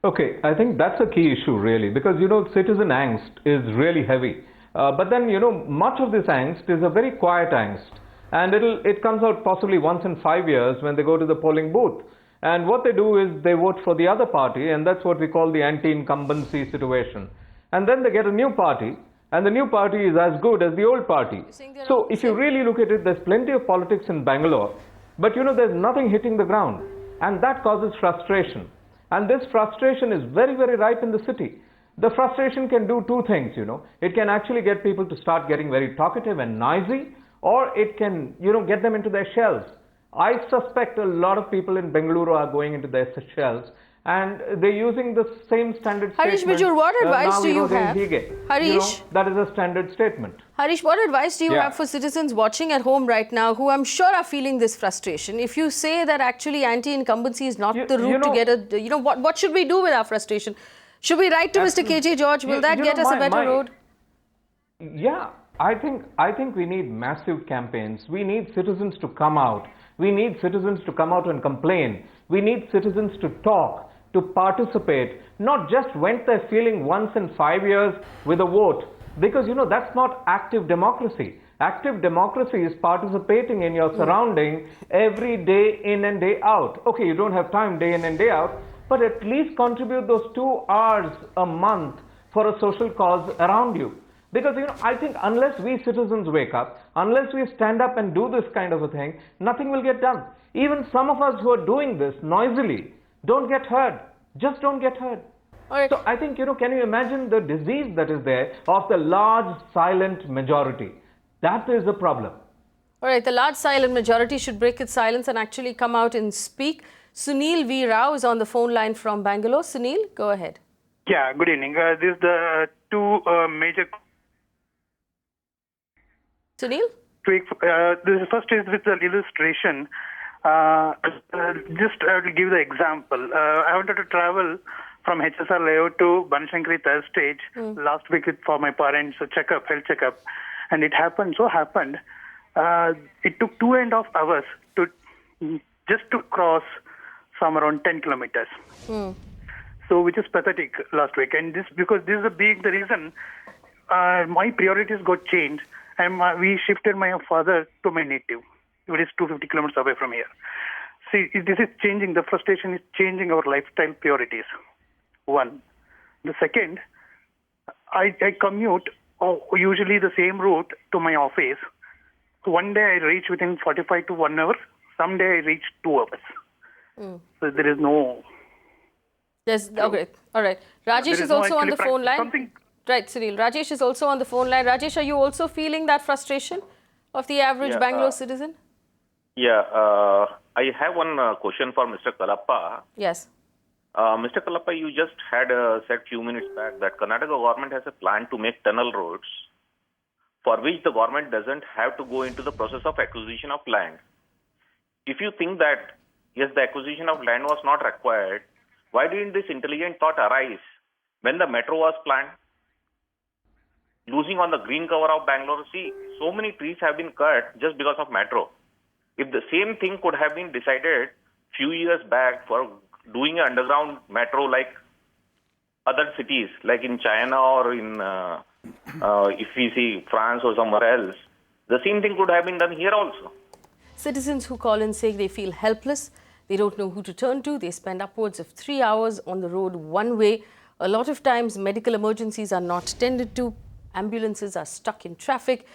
[SPEAKER 9] Okay, I think that's a key issue really, because citizen angst is really heavy. But then much of this angst is a very quiet angst, and it comes out possibly once in 5 years when they go to the polling booth. And what they do is they vote for the other party, and that's what we call the anti-incumbency situation. And then they get a new party, and the new party is as good as the old party. So if you really look at it, there's plenty of politics in Bangalore, but there's nothing hitting the ground, and that causes frustration. And this frustration is very, very ripe in the city. The frustration can do two things, It can actually get people to start getting very talkative and noisy, or it can, get them into their shells. I suspect a lot of people in Bengaluru are going into their shells, and they're using the same standard
[SPEAKER 1] Harish
[SPEAKER 9] statement.
[SPEAKER 1] Bijoor, what advice do you have?
[SPEAKER 9] Harish? That is a standard statement.
[SPEAKER 1] Harish, what advice do you have for citizens watching at home right now who I'm sure are feeling this frustration? If you say that actually anti-incumbency is not the route to get a, what should we do with our frustration? Should we write to Mr. KJ George? Will that get us a better road?
[SPEAKER 9] Yeah, I think we need massive campaigns. We need citizens to come out. We need citizens to come out and complain. We need citizens to talk, to participate, not just vent their feeling once in 5 years with a vote. Because, that's not active democracy. Active democracy is participating in your surrounding every day in and day out. Okay, you don't have time day in and day out, but at least contribute those 2 hours a month for a social cause around you. Because, I think unless we citizens wake up, unless we stand up and do this kind of a thing, nothing will get done. Even some of us who are doing this noisily don't get heard. Just don't get heard. So I think, can you imagine the disease that is there of the large silent majority? That is a problem.
[SPEAKER 1] All right, the large silent majority should break its silence and actually come out and speak. Sunil V. Rao is on the phone line from Bangalore. Sunil, go ahead.
[SPEAKER 16] Yeah, good evening. This is the two major...
[SPEAKER 1] Sunil?
[SPEAKER 16] This first is with the illustration. Just I will give the example. I wanted to travel from HSR layout to Banashankari third stage last week for my parents' health checkup, and it happened. It took 2.5 hours just to cross some around 10 kilometers. So which is pathetic last week, and because this is the reason my priorities got changed. And we shifted my father to my native. It is 250 kilometers away from here. See, this is changing. The frustration is changing our lifestyle priorities. One. The second, I commute usually the same route to my office. One day I reach within 45 to 1 hour. Some day I reach 2 hours. So there is no...
[SPEAKER 1] Okay, all right. Rajesh is also on the phone line. Right, Sunil. Rajesh is also on the phone line. Rajesh, are you also feeling that frustration of the average Bangalore citizen?
[SPEAKER 17] Yeah, I have one question for Mr. Kalappa.
[SPEAKER 1] Yes.
[SPEAKER 17] Mr. Kalappa, you just had said few minutes back that Karnataka government has a plan to make tunnel roads, for which the government doesn't have to go into the process of acquisition of land. If you think that, yes, the acquisition of land was not required, why didn't this intelligent thought arise when the metro was planned? Losing on the green cover of Bangalore, see, so many trees have been cut just because of metro. If the same thing could have been decided few years back for doing an underground metro like other cities, like in China or in, if we see France or somewhere else, the same thing could have been done here also.
[SPEAKER 1] Citizens who call in saying they feel helpless, they don't know who to turn to, they spend upwards of 3 hours on the road one way. A lot of times medical emergencies are not tended to, ambulances are stuck in traffic.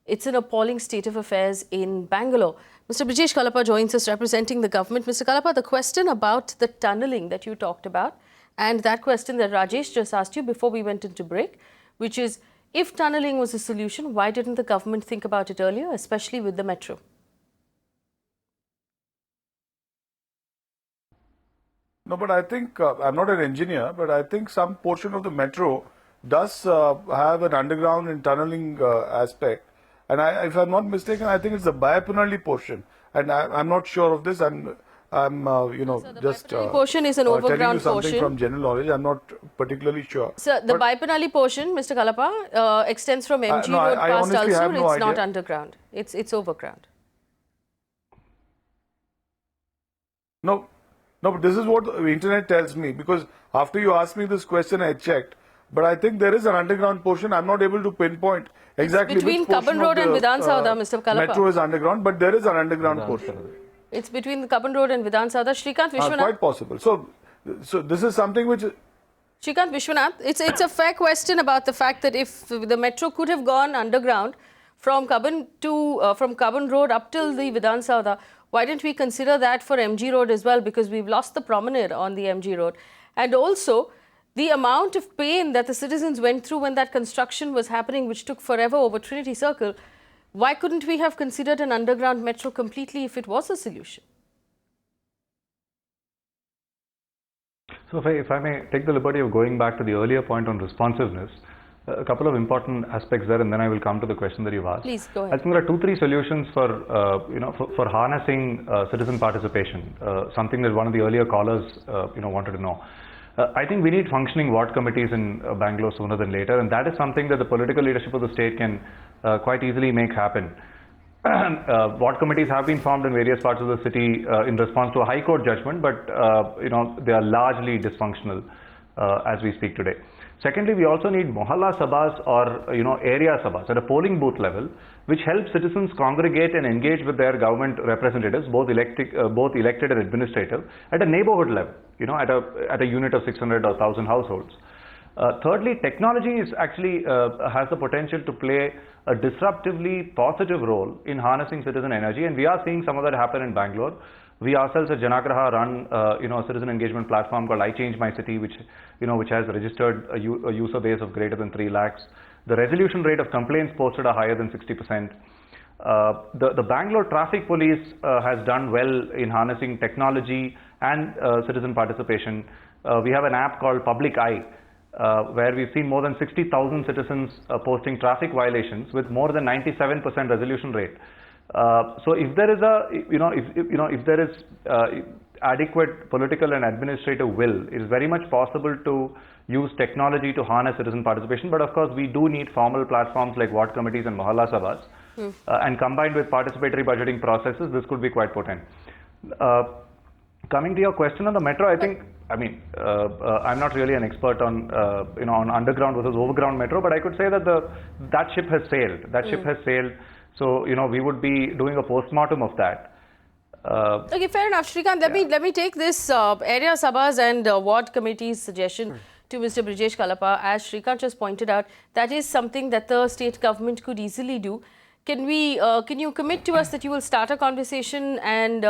[SPEAKER 1] It's an appalling state of affairs in Bangalore. Mr. Brijesh Kalappa joins us representing the government. Mr. Kalappa, the question about the tunnelling that you talked about and that question that Rajesh just asked you before we went into break, which is, if tunnelling was a solution, why didn't the government think about it earlier, especially with the metro?
[SPEAKER 11] No, but I think, I'm not an engineer, but I think some portion of the metro does have an underground and tunneling aspect. And if I'm not mistaken, I think it's the Bayapunalli portion. And I'm not sure of this. I'm just
[SPEAKER 1] portion is an overground
[SPEAKER 11] telling you something
[SPEAKER 1] portion
[SPEAKER 11] from general knowledge. I'm not particularly sure.
[SPEAKER 1] Sir, the Bayapunalli portion, Mr. Kalappa, extends from MG Road past Alsur. It's not underground. It's overground.
[SPEAKER 11] No, but this is what the internet tells me, because after you asked me this question, I checked. But I think there is an underground portion. I'm not able to pinpoint exactly
[SPEAKER 1] between
[SPEAKER 11] which portion
[SPEAKER 1] Cubbon Road
[SPEAKER 11] of
[SPEAKER 1] and
[SPEAKER 11] the
[SPEAKER 1] Vidhan Sauda, Mr. Kalappa.
[SPEAKER 11] metro is underground, but there is an underground portion.
[SPEAKER 1] It's between the Cubbon Road and Vidhan Sauda. Srikanth Viswanathan.
[SPEAKER 11] Quite possible. So this is something which...
[SPEAKER 1] Srikanth Viswanathan, it's a fair question about the fact that if the metro could have gone underground from Cubbon Road up till the Vidhan Sauda, why didn't we consider that for MG Road as well? Because we've lost the promenade on the MG Road. And also, the amount of pain that the citizens went through when that construction was happening, which took forever over Trinity Circle, why couldn't we have considered an underground metro completely if it was a solution?
[SPEAKER 10] So if I may take the liberty of going back to the earlier point on responsiveness, a couple of important aspects there, and then I will come to the question that you've asked.
[SPEAKER 1] Please go ahead.
[SPEAKER 10] I think there are 2-3 solutions for harnessing citizen participation. Something that one of the earlier callers wanted to know. I think we need functioning ward committees in Bangalore sooner than later, and that is something that the political leadership of the state can quite easily make happen. Ward committees have been formed in various parts of the city in response to a High Court judgment, but they are largely dysfunctional as we speak today. Secondly, we also need mohalla sabhas or area sabhas at a polling booth level, which help citizens congregate and engage with their government representatives, both elected and administrative, at a neighborhood level, at a unit of 600 or 1,000 households. Thirdly, technology has the potential to play a disruptively positive role in harnessing citizen energy, and we are seeing some of that happen in Bangalore. We ourselves at Janaagraha run a citizen engagement platform called I Change My City, which has registered a user base of greater than 3 lakhs. The resolution rate of complaints posted are higher than 60%. The Bangalore Traffic Police has done well in harnessing technology and citizen participation. We have an app called Public Eye, where we've seen more than 60,000 citizens posting traffic violations with more than 97% resolution rate. So if there is if there is adequate political and administrative will, it is very much possible to use technology to harness citizen participation. But of course, we do need formal platforms like ward committees and mohalla sabhas, and combined with participatory budgeting processes, this could be quite potent. Coming to your question on the metro, I'm not really an expert on on underground versus overground metro, but I could say that that ship has sailed. That ship has sailed. So we would be doing a postmortem of that.
[SPEAKER 1] Okay, fair enough, Srikanth. Let me take this area sabhas and ward committee's suggestion to Mr. Brijesh Kalappa. As Srikanth just pointed out, that is something that the state government could easily do. Can you commit to us that you will start a conversation and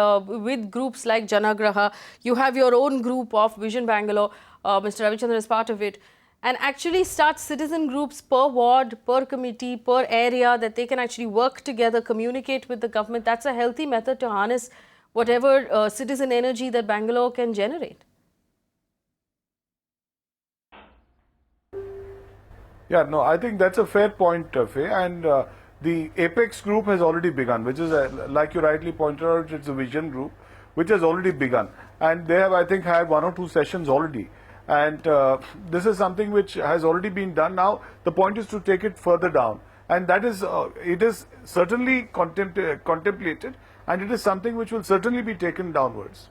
[SPEAKER 1] with groups like Janaagraha, you have your own group of Vision Bangalore, Mr. Ravichandar is part of it, and actually start citizen groups per ward, per committee, per area, that they can actually work together, communicate with the government. That's a healthy method to harness whatever citizen energy that Bangalore can generate.
[SPEAKER 11] Yeah, no, I think that's a fair point, Faye. And the Apex group has already begun, which is, like you rightly pointed out, it's a vision group, which has already begun. And they have, I think, had 1 or 2 sessions already. And this is something which has already been done. Now, the point is to take it further down. And that is, it is certainly contemplated, and it is something which will certainly be taken downwards.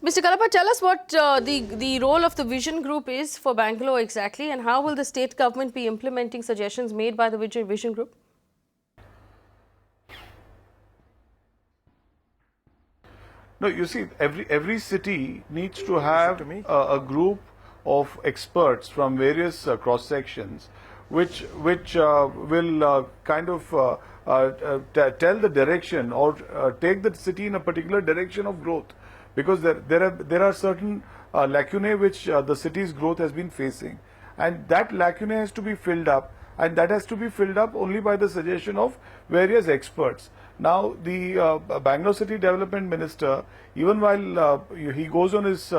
[SPEAKER 1] Mr. Kalappa, tell us what the role of the Vision Group is for Bangalore exactly, and how will the state government be implementing suggestions made by the Vision Group?
[SPEAKER 11] No, you see, every city needs to have a group of experts from various cross sections, which will kind of tell the direction or take the city in a particular direction of growth, because there are certain lacunae which the city's growth has been facing, and that lacunae has to be filled up, and that has to be filled up only by the suggestion of various experts. Now, the Bangalore City Development Minister, even while he goes on his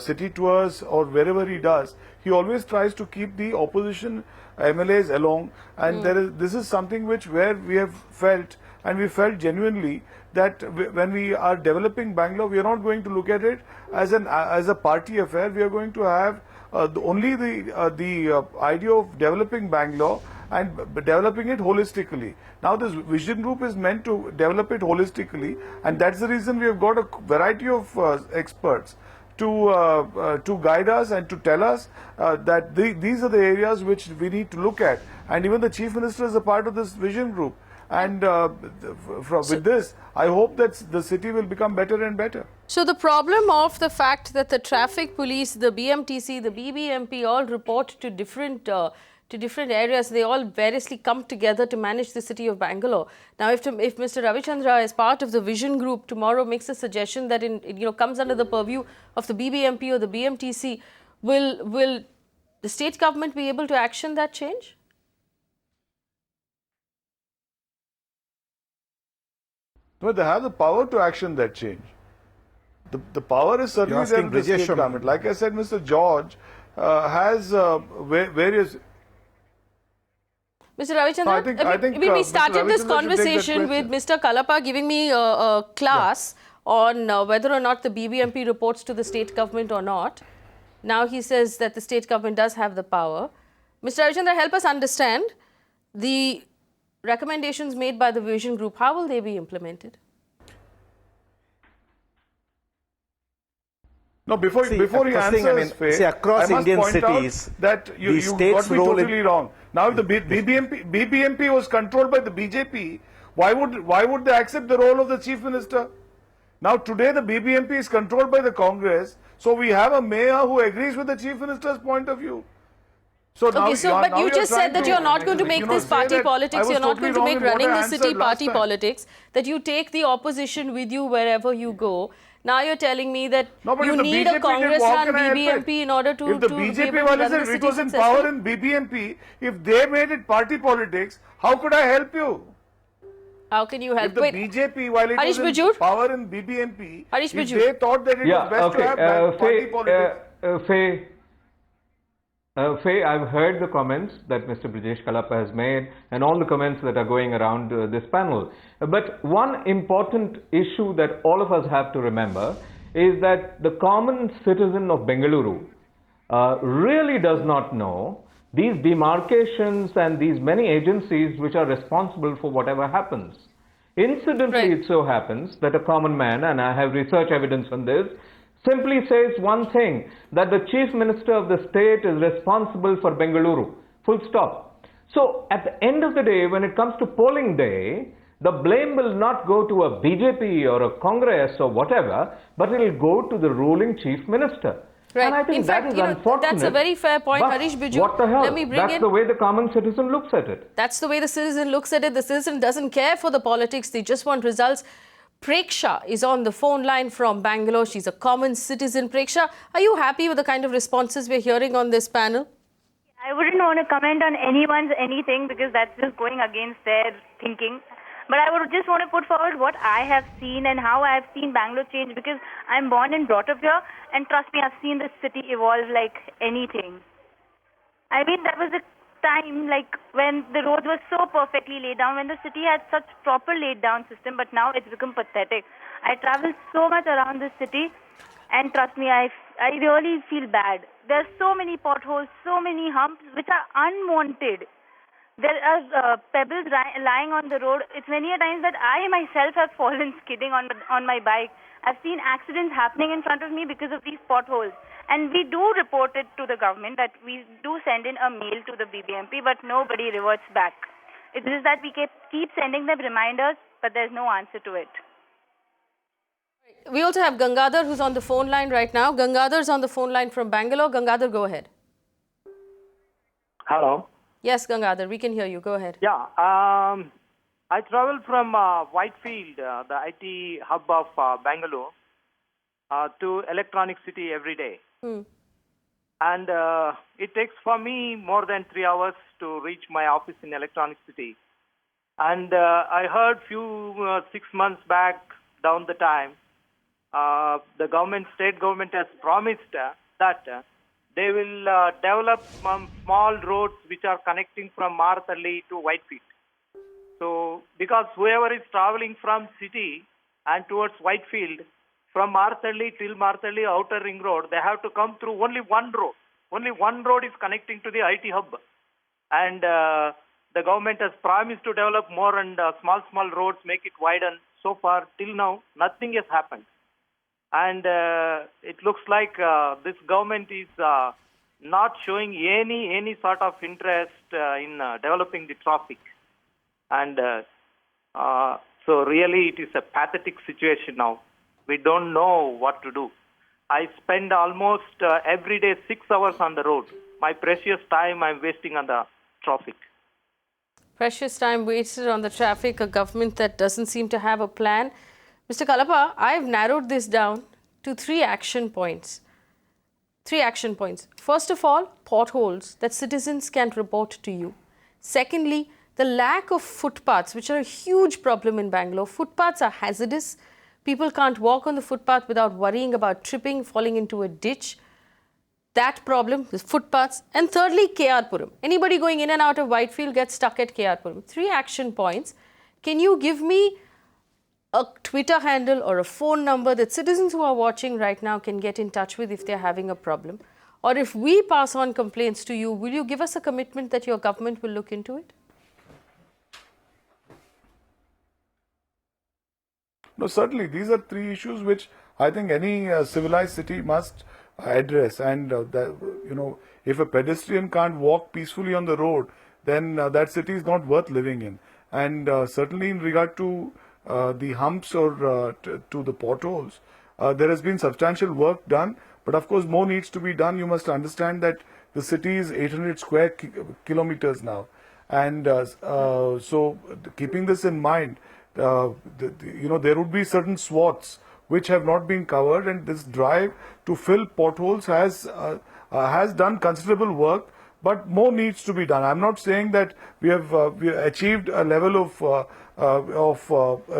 [SPEAKER 11] city tours or wherever he does, he always tries to keep the opposition MLAs along, and this is something where we have felt, and we felt genuinely, that when we are developing Bangalore, we are not going to look at it as a party affair. We are going to have only the idea of developing Bangalore and developing it holistically. Now, this Vision Group is meant to develop it holistically, and that's the reason we have got a variety of experts to guide us and to tell us that these are the areas which we need to look at. And even the Chief Minister is a part of this Vision Group. And with this, I hope that the city will become better and better.
[SPEAKER 1] So the problem of the fact that the traffic police, the BMTC, the BBMP all report to different areas, they all variously come together to manage the city of Bangalore. Now, if Mr. Ravichandar, as part of the Vision Group, tomorrow makes a suggestion that comes under the purview of the BBMP or the BMTC, will the state government be able to action that change?
[SPEAKER 11] No, they have the power to action that change. The power is certainly there in the state government. Like I said, Mr. George has various...
[SPEAKER 1] Mr. Ravichandar,
[SPEAKER 11] I think
[SPEAKER 1] we started this conversation with Mr. Kalappa giving me a class on whether or not the BBMP reports to the state government or not. Now he says that the state government does have the power. Mr. Ravichandar, help us understand the recommendations made by the Vision Group. How will they be implemented?
[SPEAKER 11] No, before he answers, Faye,
[SPEAKER 12] across
[SPEAKER 11] I must
[SPEAKER 12] Indian
[SPEAKER 11] point
[SPEAKER 12] cities,
[SPEAKER 11] out that you got me totally wrong. Now, if the BBMP was controlled by the BJP, why would they accept the role of the Chief Minister? Now, today the BBMP is controlled by the Congress, so we have a mayor who agrees with the Chief Minister's point of view. So
[SPEAKER 1] okay, but you just said that you're not going to make this party politics, you're not going to make running the city party politics, that you take the opposition with you wherever you go. Now you're telling me that you need a Congress-run BBMP in order to
[SPEAKER 11] if the BJP it was in power in BBMP, if they made it party politics, how could I help you?
[SPEAKER 1] How can you help?
[SPEAKER 11] If the BJP, while it
[SPEAKER 1] Harish
[SPEAKER 11] was in power in BBMP,
[SPEAKER 1] Harish
[SPEAKER 11] if
[SPEAKER 1] Bijoor.
[SPEAKER 11] they thought that it was best to have party politics.
[SPEAKER 9] Faye, I've heard the comments that Mr. Brijesh Kalappa has made and all the comments that are going around this panel. But one important issue that all of us have to remember is that the common citizen of Bengaluru really does not know these demarcations and these many agencies which are responsible for whatever happens. Incidentally, it so happens that a common man, and I have research evidence on this, simply says one thing, that the Chief Minister of the state is responsible for Bengaluru, full stop. So at the end of the day, when it comes to polling day, the blame will not go to a BJP or a Congress or whatever, but it will go to the ruling Chief Minister.
[SPEAKER 1] Right.
[SPEAKER 9] And I think
[SPEAKER 1] in fact,
[SPEAKER 9] that is unfortunate.
[SPEAKER 1] That's a very fair point, Harish Bijoor.
[SPEAKER 9] What the hell?
[SPEAKER 1] Let me bring
[SPEAKER 9] That's the way the common citizen looks at it.
[SPEAKER 1] That's the way the citizen looks at it. The citizen doesn't care for the politics. They just want results. Preksha is on the phone line from Bangalore. She's a common citizen. Preksha, are you happy with the kind of responses we're hearing on this panel?
[SPEAKER 18] I wouldn't want to comment on anyone's anything because that's just going against their thinking. But I would just want to put forward what I have seen and how I have seen Bangalore change, because I'm born and brought up here, and trust me, I've seen this city evolve like anything. I mean, there was a time, like when the roads were so perfectly laid down, when the city had such proper laid down system, but now it's become pathetic. I travel so much around the city, and trust me, I really feel bad. There are so many potholes, so many humps which are unwanted. There are pebbles lying on the road. It's many a times that I myself have fallen skidding on my bike. I've seen accidents happening in front of me because of these potholes. And we do report it to the government, that we do send in a mail to the BBMP, but nobody reverts back. It's just that we keep sending them reminders, but there's no answer to it.
[SPEAKER 1] We also have Gangadhar, who's on the phone line right now. Gangadhar's on the phone line from Bangalore. Gangadhar, go ahead.
[SPEAKER 19] Hello.
[SPEAKER 1] Yes, Gangadhar, we can hear you. Go ahead.
[SPEAKER 19] Yeah, I travel from Whitefield, the IT hub of Bangalore, to Electronic City every day. And it takes for me more than 3 hours to reach my office in Electronic City. And I heard 6 months back down the time, the state government has promised that they will develop some small roads which are connecting from Marthalli to Whitefield. So, because whoever is traveling from city and towards Whitefield, from Marthalli till Marthalli Outer Ring Road, they have to come through only one road. Only one road is connecting to the IT hub. And the government has promised to develop more and small roads, make it widen. So far, till now, nothing has happened. And it looks like this government is not showing any sort of interest in developing the traffic. And so really it is a pathetic situation now. We don't know what to do. I spend almost every day 6 hours on the road. My precious time I'm wasting on the traffic.
[SPEAKER 1] Precious time wasted on the traffic, a government that doesn't seem to have a plan. Mr. Kalappa, I've narrowed this down to 3 action points. 3 action points. First of all, potholes that citizens can report to you. Secondly, the lack of footpaths, which are a huge problem in Bangalore. Footpaths are hazardous. People can't walk on the footpath without worrying about tripping, falling into a ditch. That problem, the footpaths. And thirdly, KR Puram. Anybody going in and out of Whitefield gets stuck at KR Puram. 3 action points. Can you give me a Twitter handle or a phone number that citizens who are watching right now can get in touch with if they're having a problem? Or if we pass on complaints to you, will you give us a commitment that your government will look into it?
[SPEAKER 11] No, certainly. These are 3 issues which I think any civilized city must address. And, if a pedestrian can't walk peacefully on the road, then that city is not worth living in. And certainly in regard to the humps or to the potholes, there has been substantial work done. But of course, more needs to be done. You must understand that the city is 800 square kilometers now. And so keeping this in mind, there would be certain swaths which have not been covered, and this drive to fill potholes has done considerable work, but more needs to be done. I'm not saying that we have achieved a level of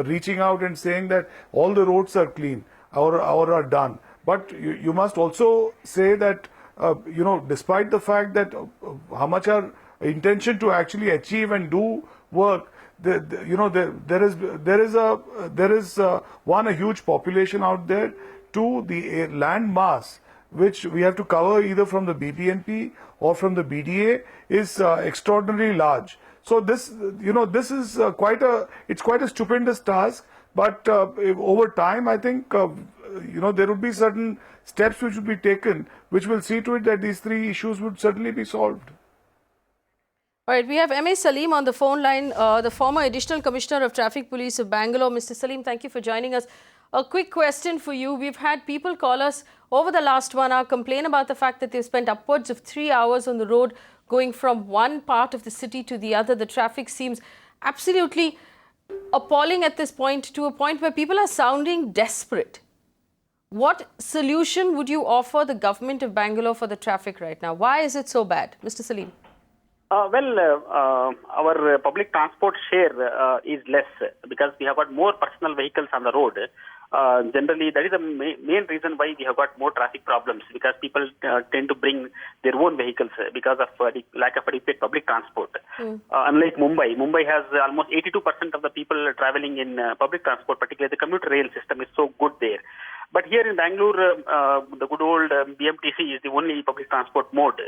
[SPEAKER 11] reaching out and saying that all the roads are clean or are done. But you must also say that despite the fact that how much our intention to actually achieve and do work, there is a huge population out there. 2, the land mass which we have to cover either from the BBMP or from the BDA is extraordinarily large. So this is quite a stupendous task. But over time, I think there would be certain steps which would be taken, which will see to it that these 3 issues would certainly be solved.
[SPEAKER 1] All right, we have M.A. Salim on the phone line, the former Additional Commissioner of Traffic Police of Bangalore. Mr. Salim, thank you for joining us. A quick question for you. We've had people call us over the last 1 hour, complain about the fact that they've spent upwards of 3 hours on the road going from one part of the city to the other. The traffic seems absolutely appalling at this point, to a point where people are sounding desperate. What solution would you offer the government of Bangalore for the traffic right now? Why is it so bad? Mr. Salim.
[SPEAKER 20] Our public transport share is less because we have got more personal vehicles on the road. Generally, that is the main reason why we have got more traffic problems, because people tend to bring their own vehicles because of the lack of adequate public transport. Unlike Mumbai has almost 82% of the people traveling in public transport, particularly the commuter rail system is so good there. But here in Bangalore, the good old BMTC is the only public transport mode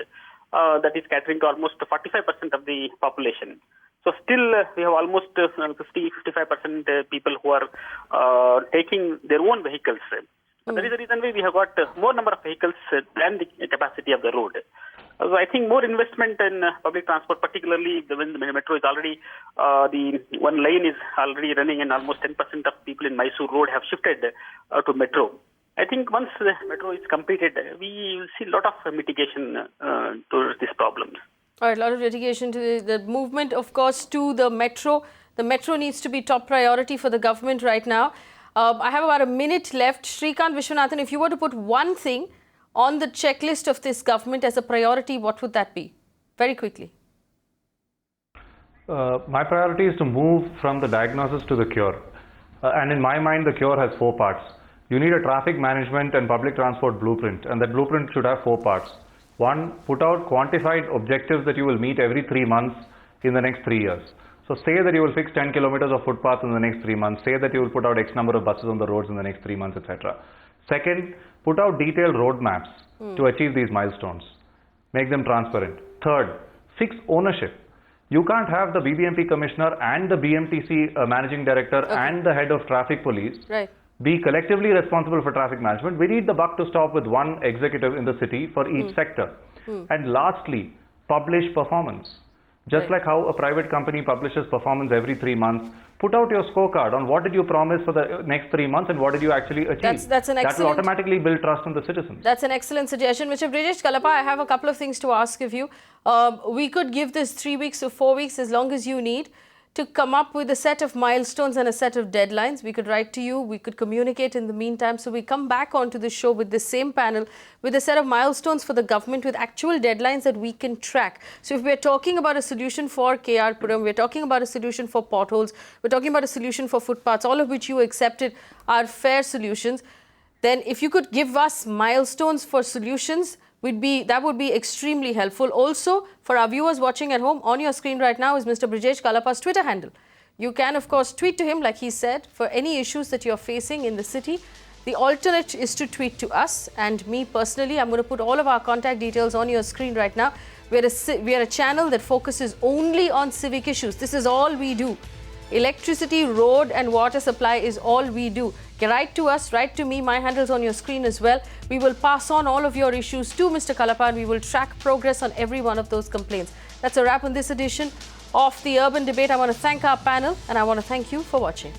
[SPEAKER 20] that is catering to almost 45% of the population. So still we have almost 50-55% people who are taking their own vehicles. That is the reason why we have got more number of vehicles than the capacity of the road. So I think more investment in public transport, particularly when the metro is already, the one lane is already running and almost 10% of people in Mysore road have shifted to metro. I think once the metro is completed, we will see a lot of mitigation to these problems.
[SPEAKER 1] All right, a lot of litigation to the movement, of course, to the metro. The metro needs to be top priority for the government right now. I have about a minute left. Srikanth Viswanathan, if you were to put one thing on the checklist of this government as a priority, what would that be? Very quickly.
[SPEAKER 10] My priority is to move from the diagnosis to the cure. And in my mind, the cure has 4 parts. You need a traffic management and public transport blueprint, and that blueprint should have 4 parts. 1, put out quantified objectives that you will meet every 3 months in the next 3 years. So say that you will fix 10 kilometers of footpath in the next 3 months. Say that you will put out X number of buses on the roads in the next 3 months, etc. Second, put out detailed roadmaps to achieve these milestones. Make them transparent. Third, fix ownership. You can't have the BBMP commissioner and the BMTC managing director and the head of traffic police be collectively responsible for traffic management. We need the buck to stop with one executive in the city for each sector. And lastly, publish performance. Just like how a private company publishes performance every 3 months, put out your scorecard on what did you promise for the next 3 months and what did you actually achieve.
[SPEAKER 1] That's an excellent,
[SPEAKER 10] that will automatically build trust in the citizens.
[SPEAKER 1] That's an excellent suggestion. Mr. Brijesh Kalappa, I have a couple of things to ask of you. We could give this 3 weeks or 4 weeks, as long as you need, to come up with a set of milestones and a set of deadlines. We could write to you, we could communicate in the meantime. So we come back onto the show with the same panel with a set of milestones for the government with actual deadlines that we can track. So if we're talking about a solution for KR Puram, we're talking about a solution for potholes, we're talking about a solution for footpaths, all of which you accepted are fair solutions, then if you could give us milestones for solutions, that would be extremely helpful. Also, for our viewers watching at home, on your screen right now is Mr. Brijesh Kalappa's Twitter handle. You can, of course, tweet to him, like he said, for any issues that you're facing in the city. The alternate is to tweet to us, and me personally, I'm going to put all of our contact details on your screen right now. We are a channel that focuses only on civic issues. This is all we do. Electricity, road and water supply is all we do. Write to us, write to me. My handle's on your screen as well. We will pass on all of your issues to Mr. Kalappa and we will track progress on every one of those complaints. That's a wrap on this edition of the Urban Debate. I want to thank our panel and I want to thank you for watching.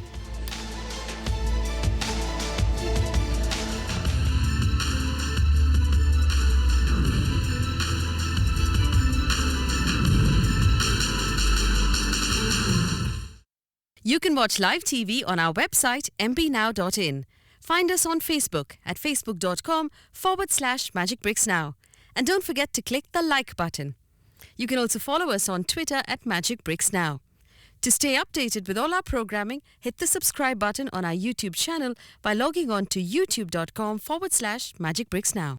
[SPEAKER 21] You can watch live TV on our website mpnow.in. Find us on Facebook at facebook.com/Magicbricks Now. And don't forget to click the like button. You can also follow us on Twitter at Magicbricks Now. To stay updated with all our programming, hit the subscribe button on our YouTube channel by logging on to youtube.com/Magicbricks Now.